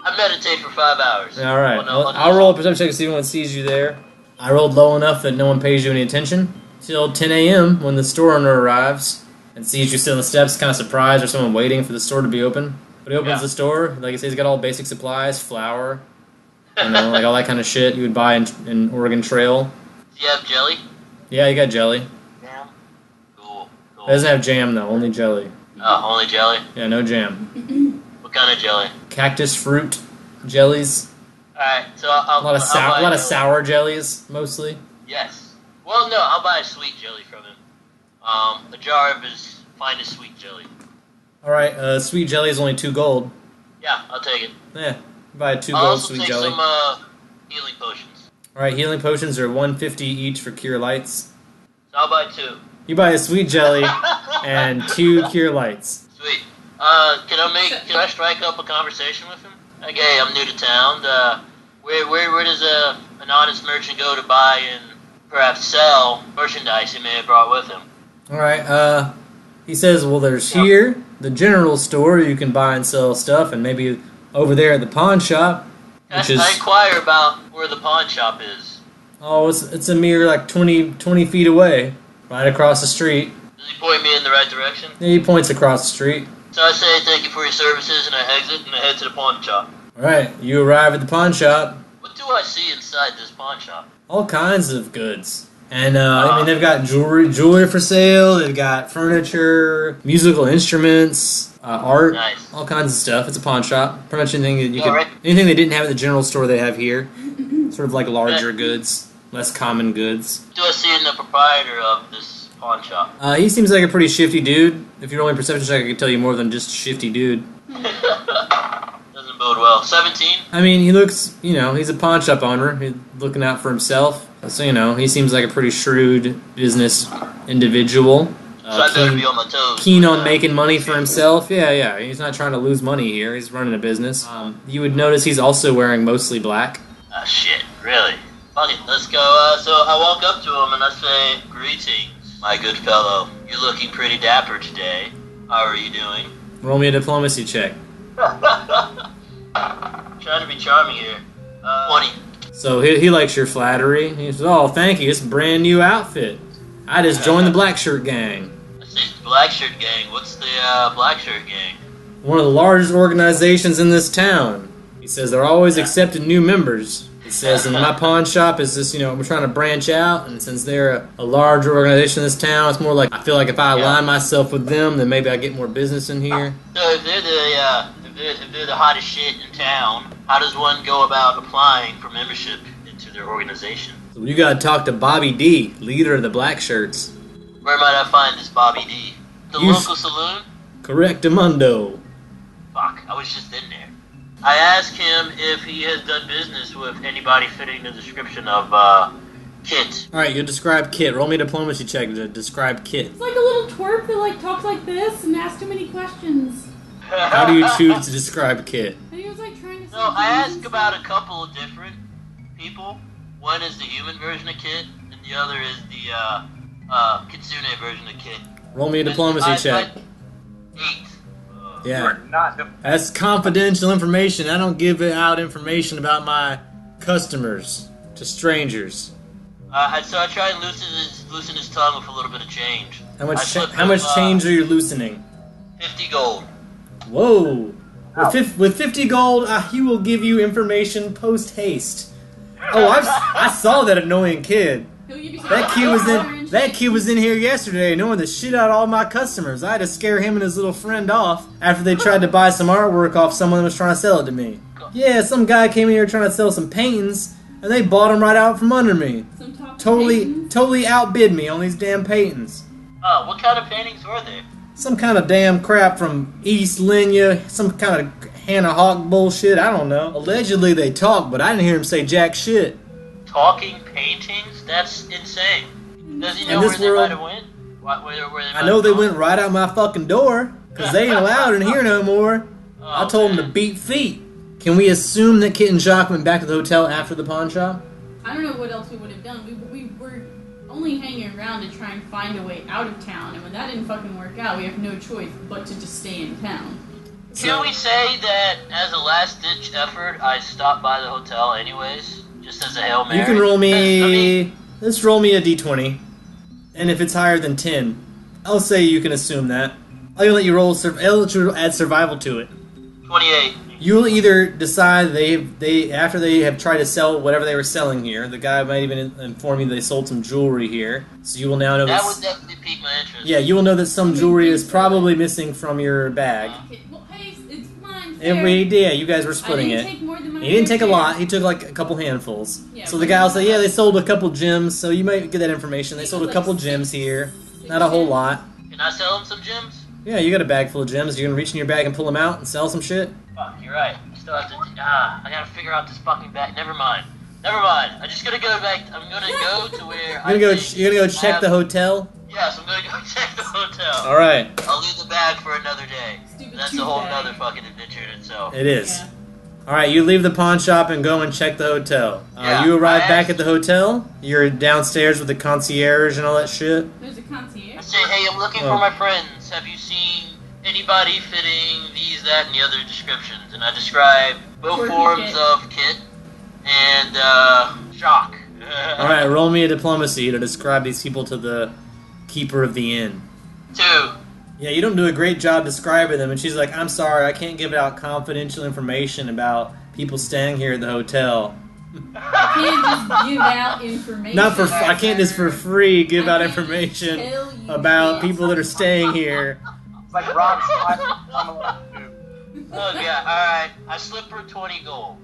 I meditate for 5 hours. Alright, I'll roll a perception check to see if anyone sees you there. I rolled low enough that no one pays you any attention. Till 10 a.m. when the store owner arrives and sees you sit on the steps, kind of surprised, or someone waiting for the store to be open. But he opens the store, like I say, he's got all basic supplies, flour, like all that kind of shit you would buy in Oregon Trail. Do you have jelly? Yeah, you got jelly. Jam? Cool. It doesn't have jam, though, only jelly. Oh, only jelly? Yeah, no jam. What kind of jelly? Cactus fruit jellies. Alright, so a lot of sour jellies, mostly. Yes. Well, no, I'll buy a sweet jelly from him. A jar of his finest sweet jelly. Alright, sweet jelly is only 2 gold. Yeah, I'll take it. Yeah, buy 2 gold sweet jelly. I'll also take some healing potions. Alright, healing potions are 150 each for cure lights. So I'll buy 2. You buy a sweet jelly and 2 cure lights. Sweet. Can I strike up a conversation with him? Like, hey, I'm new to town. Where does an honest merchant go to buy and perhaps sell merchandise he may have brought with him? Alright, he says, well, there's here, the general store, you can buy and sell stuff, and maybe over there at the pawn shop, I inquire about where the pawn shop is. Oh, it's a mere, like, 20 feet away, right across the street. Does he point me in the right direction? Yeah, he points across the street. So I say thank you for your services, and I exit, and I head to the pawn shop. Alright, you arrive at the pawn shop. What do I see inside this pawn shop? All kinds of goods. And, they've got jewelry for sale, they've got furniture, musical instruments, art, nice. All kinds of stuff. It's a pawn shop. Pretty much anything that anything they didn't have at the general store they have here. Sort of like larger goods, less common goods. What do I see in the proprietor of this pawn shop? He seems like a pretty shifty dude. If you're only perception check, I could tell you more than just shifty dude. Doesn't bode well. 17? I mean, he looks, he's a pawn shop owner. He's looking out for himself. So, he seems like a pretty shrewd business individual. So I better be on my toes. Keen on making money for himself. Yeah. He's not trying to lose money here. He's running a business. You would notice he's also wearing mostly black. Shit. Really? Fuck it. Let's go. So I walk up to him and I say, greetings, my good fellow. You're looking pretty dapper today. How are you doing? Roll me a diplomacy check. Trying to be charming here. 20. So he likes your flattery. He says, oh, thank you. It's a brand new outfit. I just joined the Black Shirt Gang. I say, Black Shirt Gang? What's the Black Shirt Gang? One of the largest organizations in this town. He says they're always accepting new members. He says, and my pawn shop is just, we're trying to branch out, and since they're a large organization in this town, it's more like, I feel like if I align myself with them, then maybe I get more business in here. So if they're the hottest shit in town, how does one go about applying for membership into their organization? So you gotta talk to Bobby D, leader of the Black Shirts. Where might I find this Bobby D? The local saloon? Correctamundo. Fuck, I was just in there. I asked him if he has done business with anybody fitting the description of Kit. Alright, you describe Kit. Roll me a diplomacy check to describe Kit. It's like a little twerp that talks like this and asks too many questions. How do you choose to describe Kit? And he was trying to say I asked about a couple of different people. One is the human version of Kit, and the other is the Kitsune version of Kit. Roll me a diplomacy check. 8. Yeah. That's confidential information. I don't give out information about my customers to strangers. So I try and loosen his tongue with a little bit of change. How much change are you loosening? 50 gold. Whoa. With 50 gold, he will give you information post-haste. Oh, I saw that annoying kid. That kid was in here yesterday knowing the shit out of all my customers. I had to scare him and his little friend off after they tried to buy some artwork off someone that was trying to sell it to me. Yeah, some guy came in here trying to sell some paintings, and they bought them right out from under me. Totally outbid me on these damn paintings. What kind of paintings were they? Some kind of damn crap from East Linya, some kind of Hannah Hawk bullshit, I don't know. Allegedly they talk, but I didn't hear him say jack shit. Talking paintings? That's insane. Does he know where they might have went? I know they went right out my fucking door, because they ain't allowed in here no more. I told them to beat feet. Can we assume that Kit and Jacques went back to the hotel after the pawn shop? I don't know what else we would have done. We were only hanging around to try and find a way out of town, and when that didn't fucking work out, we have no choice but to just stay in town. Can we say that as a last-ditch effort, I stopped by the hotel anyways, just as a Hail Mary? You can roll me... Let's roll me a d20. And if it's higher than 10, I'll say you can assume that. I'll let you roll... I'll let you add survival to it. 28. You'll either decide they after they have tried to sell whatever they were selling here, the guy might even inform you they sold some jewelry here, so you will now know that would definitely pique my interest. Yeah, you will know that some jewelry is probably missing from your bag. Well, hey, it's mine. Yeah, you guys were splitting it. Take more than my He didn't take a share. lot. He took like a couple handfuls. Yeah, so the guy will say, yeah, they sold a couple gems, so you might get that information. They sold a like couple six- gems here. six Not a whole gems. lot. Can I sell him some gems? Yeah, you got a bag full of gems. You're gonna reach in your bag and pull them out and sell some shit? Fuck, you're right. I still have to... I gotta figure out this fucking bag. Never mind. I'm just gonna go back... I'm gonna go to where You're gonna go check the hotel? Yes, I'm gonna go check the hotel. Alright. I'll leave the bag for another day. Stupid That's a whole bag. nother fucking adventure in itself. It is. Yeah. Alright, you leave the pawn shop and go and check the hotel. Yeah, You arrive I back at the hotel. You're downstairs with the concierge and all that shit. There's a I concierge. say, hey, I'm looking Oh. for my friends. Have you seen anybody fitting these, that, and the other descriptions? And I describe both Quirky forms Kit. of Kit and Shock. Alright, roll me a diplomacy to describe these people to the keeper of the inn. 2. Yeah, you don't do a great job describing them, and she's like, I'm sorry, I can't give out confidential information about people staying here at the hotel. I can't just give out information. Not for I can't just for free give I out can't just information tell you about shit. people that are staying here. It's like Rob Schneider. Oh, yeah, alright. I slipped for 20 gold.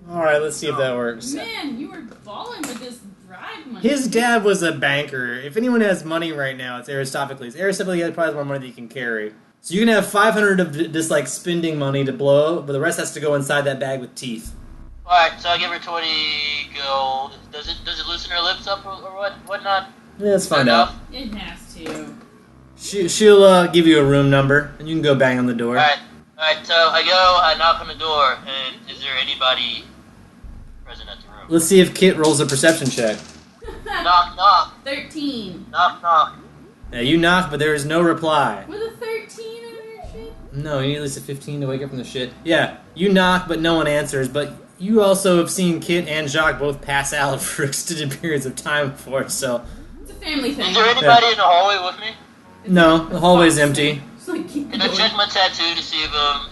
Alright, let's see if that works. Man, you were balling with this bribe money. His dad was a banker. If anyone has money right now, it's Aristophanes. Aristophanes probably has more money than you can carry. So you can have 500 of just like spending money to blow, but the rest has to go inside that bag with teeth. Alright, so I give her 20 gold. Does it loosen her lips up or whatnot? Yeah, let's find out. It has to. She'll give you a room number, and you can go bang on the door. Alright, so I knock on the door, and is there anybody present at the room? Let's see if Kit rolls a perception check. Knock, knock. 13. Knock, knock. Yeah, you knock, but there is no reply. With a 13 on your shit? No, you need at least a 15 to wake up from the shit. Yeah, you knock, but no one answers, but you also have seen Kit and Jacques both pass out for extended periods of time before, so... It's a family thing. Is there anybody in the hallway with me? No, the hallway's empty. Just like keep Can I going. check my tattoo to see if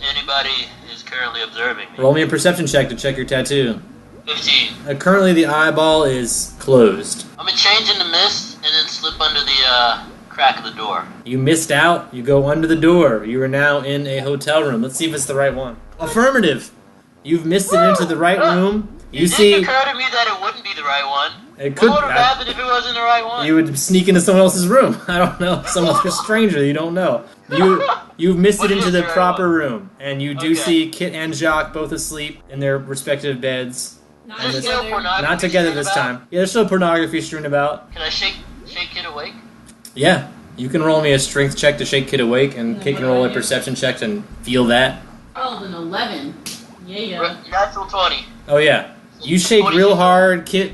anybody is currently observing me? Roll me a perception check to check your tattoo. 15. Currently, the eyeball is closed. I'm gonna change into mist and then slip under the crack of the door. You missed out. You go under the door. You are now in a hotel room. Let's see if it's the right one. Affirmative. You've missed it into the right room. You It see, didn't occur to me that it wouldn't be the right one. it could. What would have happened if it wasn't the right one? You would sneak into someone else's room. I don't know. Some other stranger you don't know. You've missed it What into is the the right proper one? room, and you do Okay. see Kit and Jacques both asleep in their respective beds. Not There's this- still together. pornography Not together strewn this about? time. Yeah, there's still pornography strewn about. Can I shake Kid awake? Yeah, you can roll me a strength check to shake Kid awake, and Yeah, Kit what can do roll I a do? perception check to feel that. Oh, an 11. Yeah. Natural 20. Oh yeah, you shake 20. real hard. Kit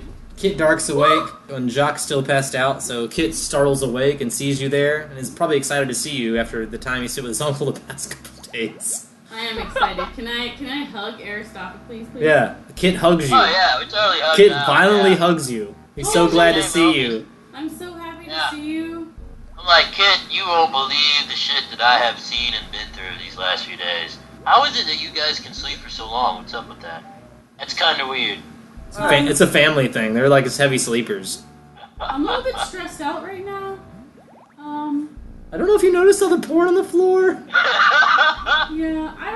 darks awake, and Jacques still passed out. So Kit startles awake and sees you there, and is probably excited to see you after the time he spent with his uncle the past couple of days. I am excited. Can I hug Aristophanes, please? Yeah, Kit hugs you. Oh yeah, we totally hugged Kit now, violently yeah. hugs you. He's Oh, so glad to yeah, see bro. you. I'm so happy Yeah. to see you. I'm like, Kit, you won't believe the shit that I have seen and been through these last few days. How is it that you guys can sleep for so long? What's up with that? That's kind of weird. It's a family thing. They're like as heavy sleepers. I'm a little bit stressed out right now. I don't know if you noticed all the porn on the floor. Yeah, I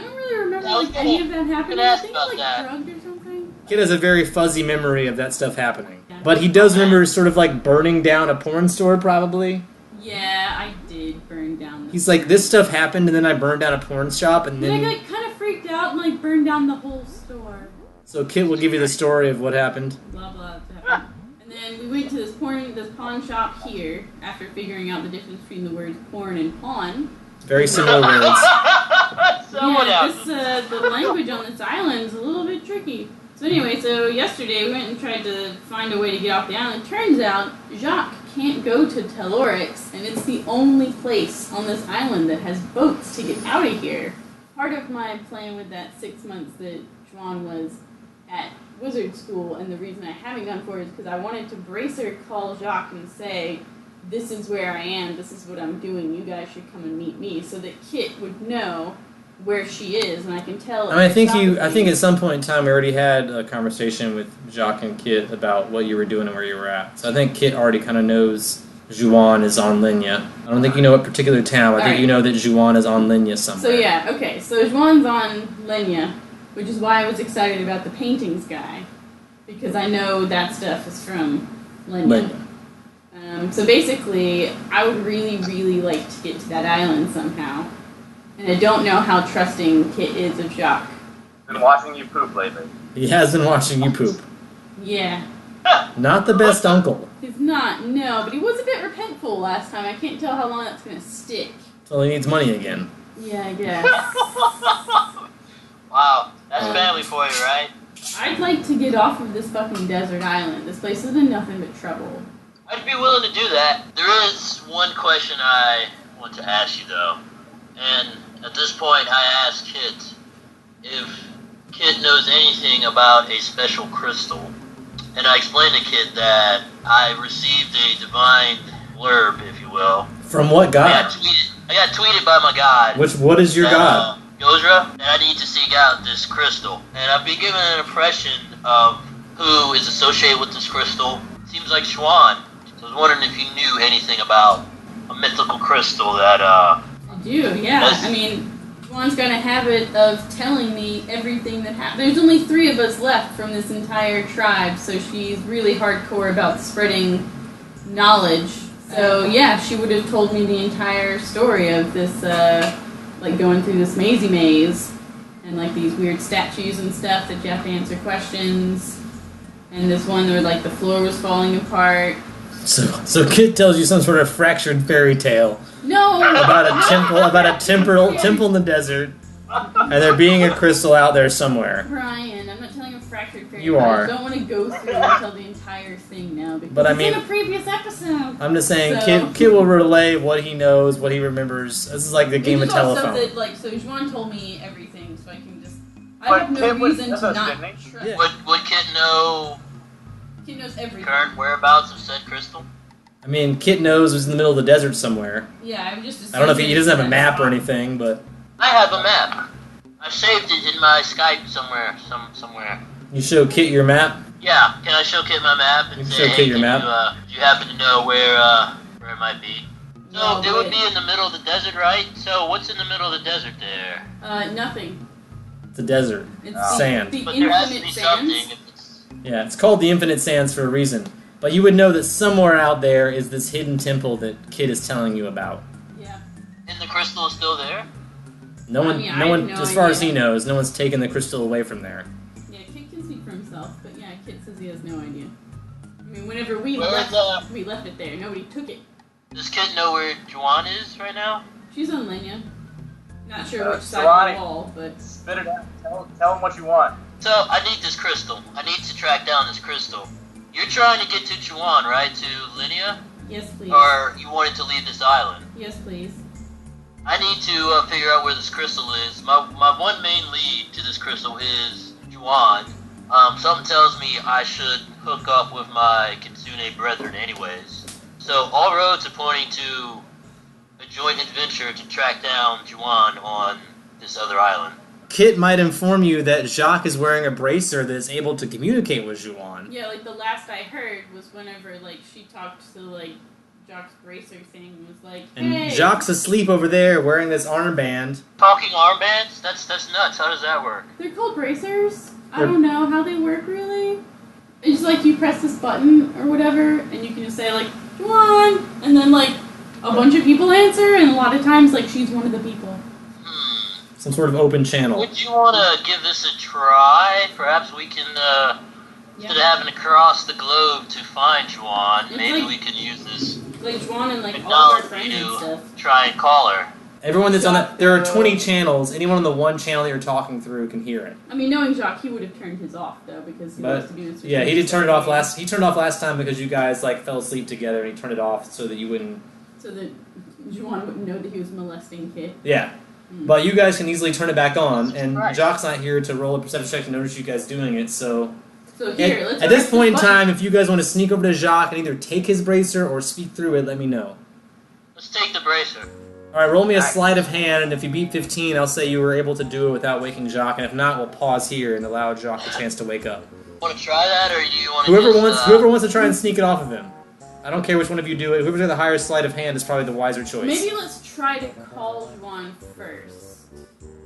don't really remember I was like any of that gonna happening. I ask think about I like that. drugged or something. Kid has a very fuzzy memory of that stuff happening. But he does remember sort of like burning down a porn store, probably. Yeah, I did burn down the He's like, this stuff happened, and then I burned down a porn shop, and Then I then... got kind of freaked out and like burned down the whole store. So Kit will give you the story of what happened. Blah blah. That happened. And then we went to this pawn shop here after figuring out the difference between the words porn and pawn. Very similar words. Someone else. The language on this island is a little bit tricky. So anyway, yesterday we went and tried to find a way to get off the island. Turns out Jacques can't go to Telorix, and it's the only place on this island that has boats to get out of here. Part of my plan with that 6 months that Juan was at wizard school, and the reason I haven't gone for it is because I wanted to Bracer call Jacques and say, this is where I am, this is what I'm doing, you guys should come and meet me, so that Kit would know where she is, and I can tell. I think at some point in time we already had a conversation with Jacques and Kit about what you were doing and where you were at. So I think Kit already kind of knows Juan is on Linya. I don't think you know what particular town. I think you know that Juan is on Linya somewhere. So yeah, okay. So Juan's on Linya, which is why I was excited about the paintings guy, because I know that stuff is from Linya. So basically, I would really, really like to get to that island somehow. And I don't know how trusting Kit is of Jacques. Been watching you poop lately. He has been watching you poop. Yeah. Not the best uncle. He's not, no, but he was a bit repentful last time. I can't tell how long that's going to stick. So he needs money again. Yeah, I guess. Wow, that's family for you, right? I'd like to get off of this fucking desert island. This place has been nothing but trouble. I'd be willing to do that. There is one question I want to ask you, though. And at this point, I ask Kit if Kit knows anything about a special crystal. And I explained to Kit that I received a divine blurb, if you will. From what god? I got tweeted by my god. What is your god? Gozra, and I need to seek out this crystal. And I've been given an impression of who is associated with this crystal. Seems like Schwan. So I was wondering if you knew anything about a mythical crystal that, I do, yeah. I mean, Schwan's got a habit of telling me everything that happened. There's only 3 of us left from this entire tribe, so she's really hardcore about spreading knowledge. So, yeah, she would have told me the entire story of this, like, going through this mazy maze, and, like, these weird statues and stuff that you have to answer questions, and this one where, like, the floor was falling apart. So Kit tells you some sort of fractured fairy tale. No! About a temple in the desert, and there being a crystal out there somewhere. Brian, I'm not telling a fractured fairy tale. You are. I don't want to go through and tell the entire thing now, because it's in a previous episode. I'm just saying, Kit will relay what he knows, what he remembers. This is like the game of telephone. So Juan told me everything, so I can just... I have no reason to not trust. Yeah. Would Kit know... Kit knows everything. Current whereabouts of said crystal? I mean, Kit knows it's in the middle of the desert somewhere. Yeah, I'm just... I don't know if he doesn't have a map or anything, but... I have a map. I saved it in my Skype somewhere. You show Kit your map? Yeah, can I show Kit my map and say, hey, do you happen to know where it might be? So, it would be in the middle of the desert, right? So, what's in the middle of the desert there? Nothing. It's a desert. It's sand. The but there has to be infinite something sands? if it's... Yeah, it's called the Infinite Sands for a reason. But you would know that somewhere out there is this hidden temple that Kit is telling you about. Yeah. And the crystal is still there? No one, as far as he knows, no one's taken the crystal away from there. Yeah, Kit can speak for himself, but yeah, Kit says he has no idea. I mean, whenever we left it there. Nobody took it. Does Kit know where Juan is right now? She's on Linya. Not sure which side of the wall, but... Spit it out. Tell him what you want. So, I need this crystal. I need to track down this crystal. You're trying to get to Juan, right? To Linya? Yes, please. Or you wanted to leave this island? Yes, please. I need to figure out where this crystal is. My one main lead to this crystal is Juan. Something tells me I should hook up with my Kitsune brethren anyways. So all roads are pointing to a joint adventure to track down Juan on this other island. Kit might inform you that Jacques is wearing a bracer that is able to communicate with Juan. Yeah, like the last I heard was whenever like she talked to like Jacques' bracer thing was like, hey. And Jacques asleep over there wearing this armband. Talking armbands? That's nuts. How does that work? They're called bracers. I don't know how they work really. It's just like you press this button or whatever, and you can just say like, Juan, and then like a bunch of people answer, and a lot of times like she's one of the people. Some sort of open channel. Would you want to give this a try? Perhaps we can, instead of having to cross the globe to find Juan, maybe we can use this like Juan and like all our friends and to stuff. try and call her. Everyone that's on Jacques, that, there are though. 20 channels. Anyone on the one channel that you're talking through can hear it. I mean, knowing Jacques, he would have turned his off though because he wants to do this. Yeah, he did turn it off last. He turned it off last time because you guys like fell asleep together, and he turned it off so that you wouldn't. So that Juan wouldn't know that he was molesting Kit. Yeah, but you guys can easily turn it back on, and Right. Jacques not here to roll a perception check to notice you guys doing it. So So here, let's at this press point in button. time, if you guys want to sneak over to Jacques and either take his bracer or speak through it, let me know. Let's take the bracer. All right, roll me a Nice. sleight of hand, and if you beat 15, I'll say you were able to do it without waking Jacques, and if not, we'll pause here and allow Jacques a chance to wake up. Want to try that, or do you want to Whoever wants to try and sneak it off of him. I don't care which one of you do it. Whoever's got the higher sleight of hand is probably the wiser choice. Maybe let's try to call Juan first.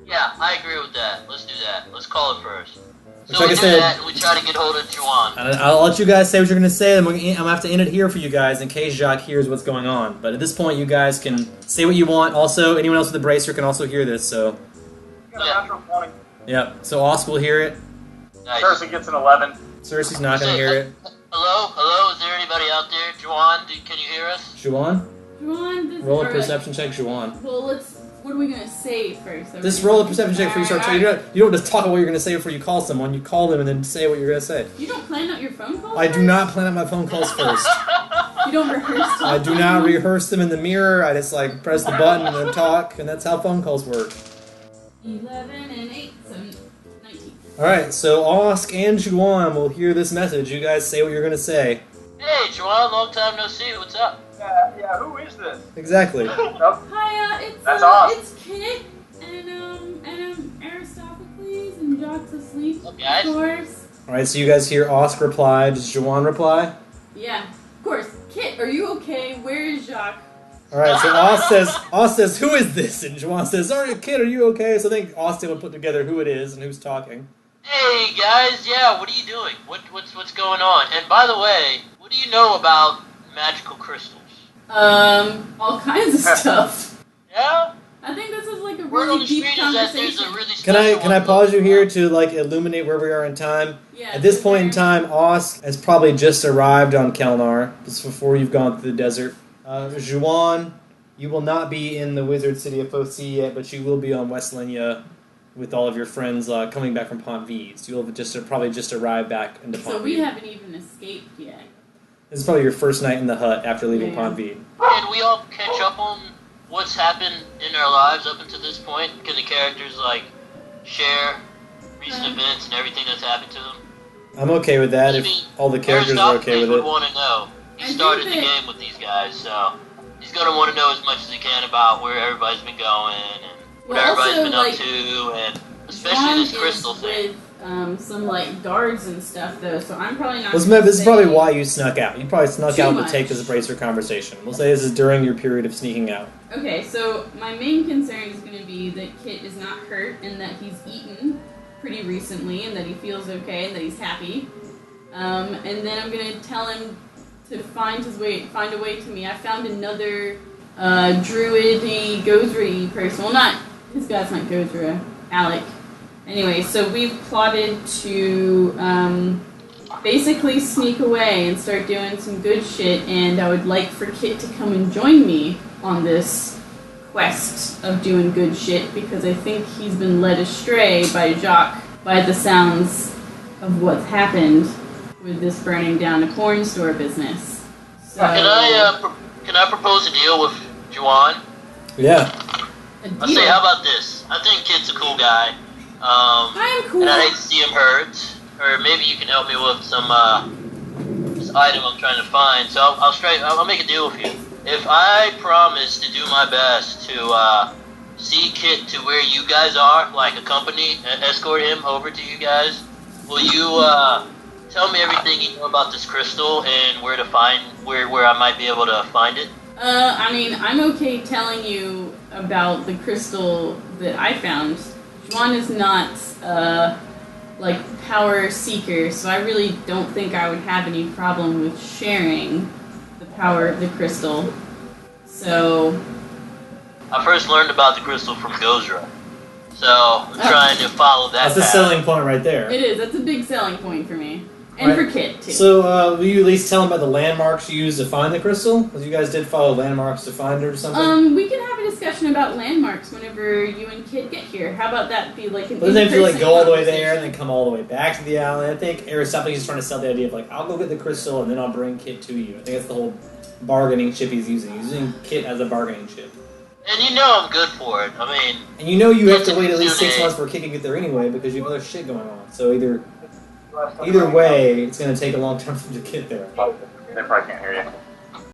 Yeah, I agree with that. Let's do that. Let's call it first. So Like we I do said- that, and we try to get hold of Juwan. I'll let you guys say what you're going to say, and I'm going to have to end it here for you guys in case Jacques hears what's going on. But at this point, you guys can say what you want. Also, anyone else with a bracer can also hear this, so... Got a natural 20. Yep, so Osk will hear it. Nice. Cersei gets an 11. Cersei's not going to hear it. Hello? Is there anybody out there? Juwan, can you hear us? Juwan? Juan, this Roll a alright. perception check, Juwan. Well, what are we gonna say first? Just roll a perception check before you start. You don't just talk about what you're going to say before you call someone. You call them and then say what you're going to say. You don't plan out your phone calls. I do not plan out my phone calls first. You don't rehearse. I do not rehearse them in the mirror. I just like press the button and then talk, and that's how phone calls work. 11 and 8, so 19. All right, so Osk and Juwan will hear this message. You guys say what you're going to say. Hey, Juwan, long time no see. What's up? Yeah, who is this? Exactly. Oh, Hi, That's Oz. it's Kit and Aristophanes and Jacques asleep. What's up, guys? Of course. All right, so you guys hear Osk reply. Does Juwan reply? Yeah, of course. Kit, are you okay? Where is Jacques? All right, so Osk says, "Who is this?" And Juwan says, "Sorry, kid, are you okay?" So I think Austin will put together who it is and who's talking. Hey, guys, yeah, what are you doing? What's going on? And by the way, what do you know about magical crystals? All kinds of stuff. Yeah? I think this is like a Word on really the deep street is that there's conversation. a really Can special I one. pause you here to like illuminate where we are in time? Yeah, At this so point in there- time, Osk has probably just arrived on Kelnar. This is before you've gone through the desert. Juwan, you will not be in the wizard city of Foci yet, but you will be on West Linya with all of your friends coming back from Pont Vives. You'll have probably just arrived back into Pont So we Vives. haven't even escaped yet. This is probably your first night in the hut after leaving Yeah. Pont Vives. Can we all catch up on what's happened in our lives up until this point? Can the characters, like, share recent events and everything that's happened to them? I'm okay with that if all the characters are okay with would it. want to know. I He think started the that- game with these guys, so he's going to want to know as much as he can about where everybody's been going and what Well, everybody's also, been like, up to, and especially Juan this crystal is thing. with some like guards and stuff though, so I'm probably not. This gonna is say- probably why you snuck out. You probably snuck Too out much. to take this bracer conversation. We'll say this is during your period of sneaking out. Okay, so my main concern is going to be that Kit is not hurt and that he's eaten pretty recently and that he feels okay and that he's happy. And then I'm going to tell him to find a way to me. I found another druid-y, Gozra-y person. Well, not his guy's not Gozra, Alec. Anyway, so we've plotted to basically sneak away and start doing some good shit, and I would like for Kit to come and join me on this quest of doing good shit because I think he's been led astray by Jacques by the sounds of what's happened with this burning down a corn store business. So, Can I propose a deal with Juwan? Yeah. a I'll say, deal. how about this? I think Kid's a cool guy. I am cool. And I hate to see him hurt. Or maybe you can help me with some this item I'm trying to find. So I'll make a deal with you. If I promise to do my best to see Kit to where you guys are, like accompany and escort him over to you guys, will you tell me everything you know about this crystal and where I might be able to find it? I mean, I'm okay telling you about the crystal that I found. Juan is not, like, power seeker, so I really don't think I would have any problem with sharing the power of the crystal. So, I first learned about the crystal from Gozra. So I'm trying to follow that That's the path. selling point right there. it is. That's a big selling point for me. And Right. for Kit, too. So, will you at least tell them about the landmarks you used to find the crystal? Because you guys did follow landmarks to find it or something? We can have a discussion discussion about landmarks whenever you and Kit get here. How about that be like an But then they have to like go all the way there conversation? and then come all the way back to the island. I think Aristophanes trying to sell the idea of like, I'll go get the crystal and then I'll bring Kit to you. I think that's the whole bargaining chip he's using. He's using Kit as a bargaining chip. And you know I'm good for it. I mean... And you know you have to wait at least 6 months for Kit to get there anyway because you have other shit going on. So either way, it's going to take a long time for him to get there. They probably can't hear you.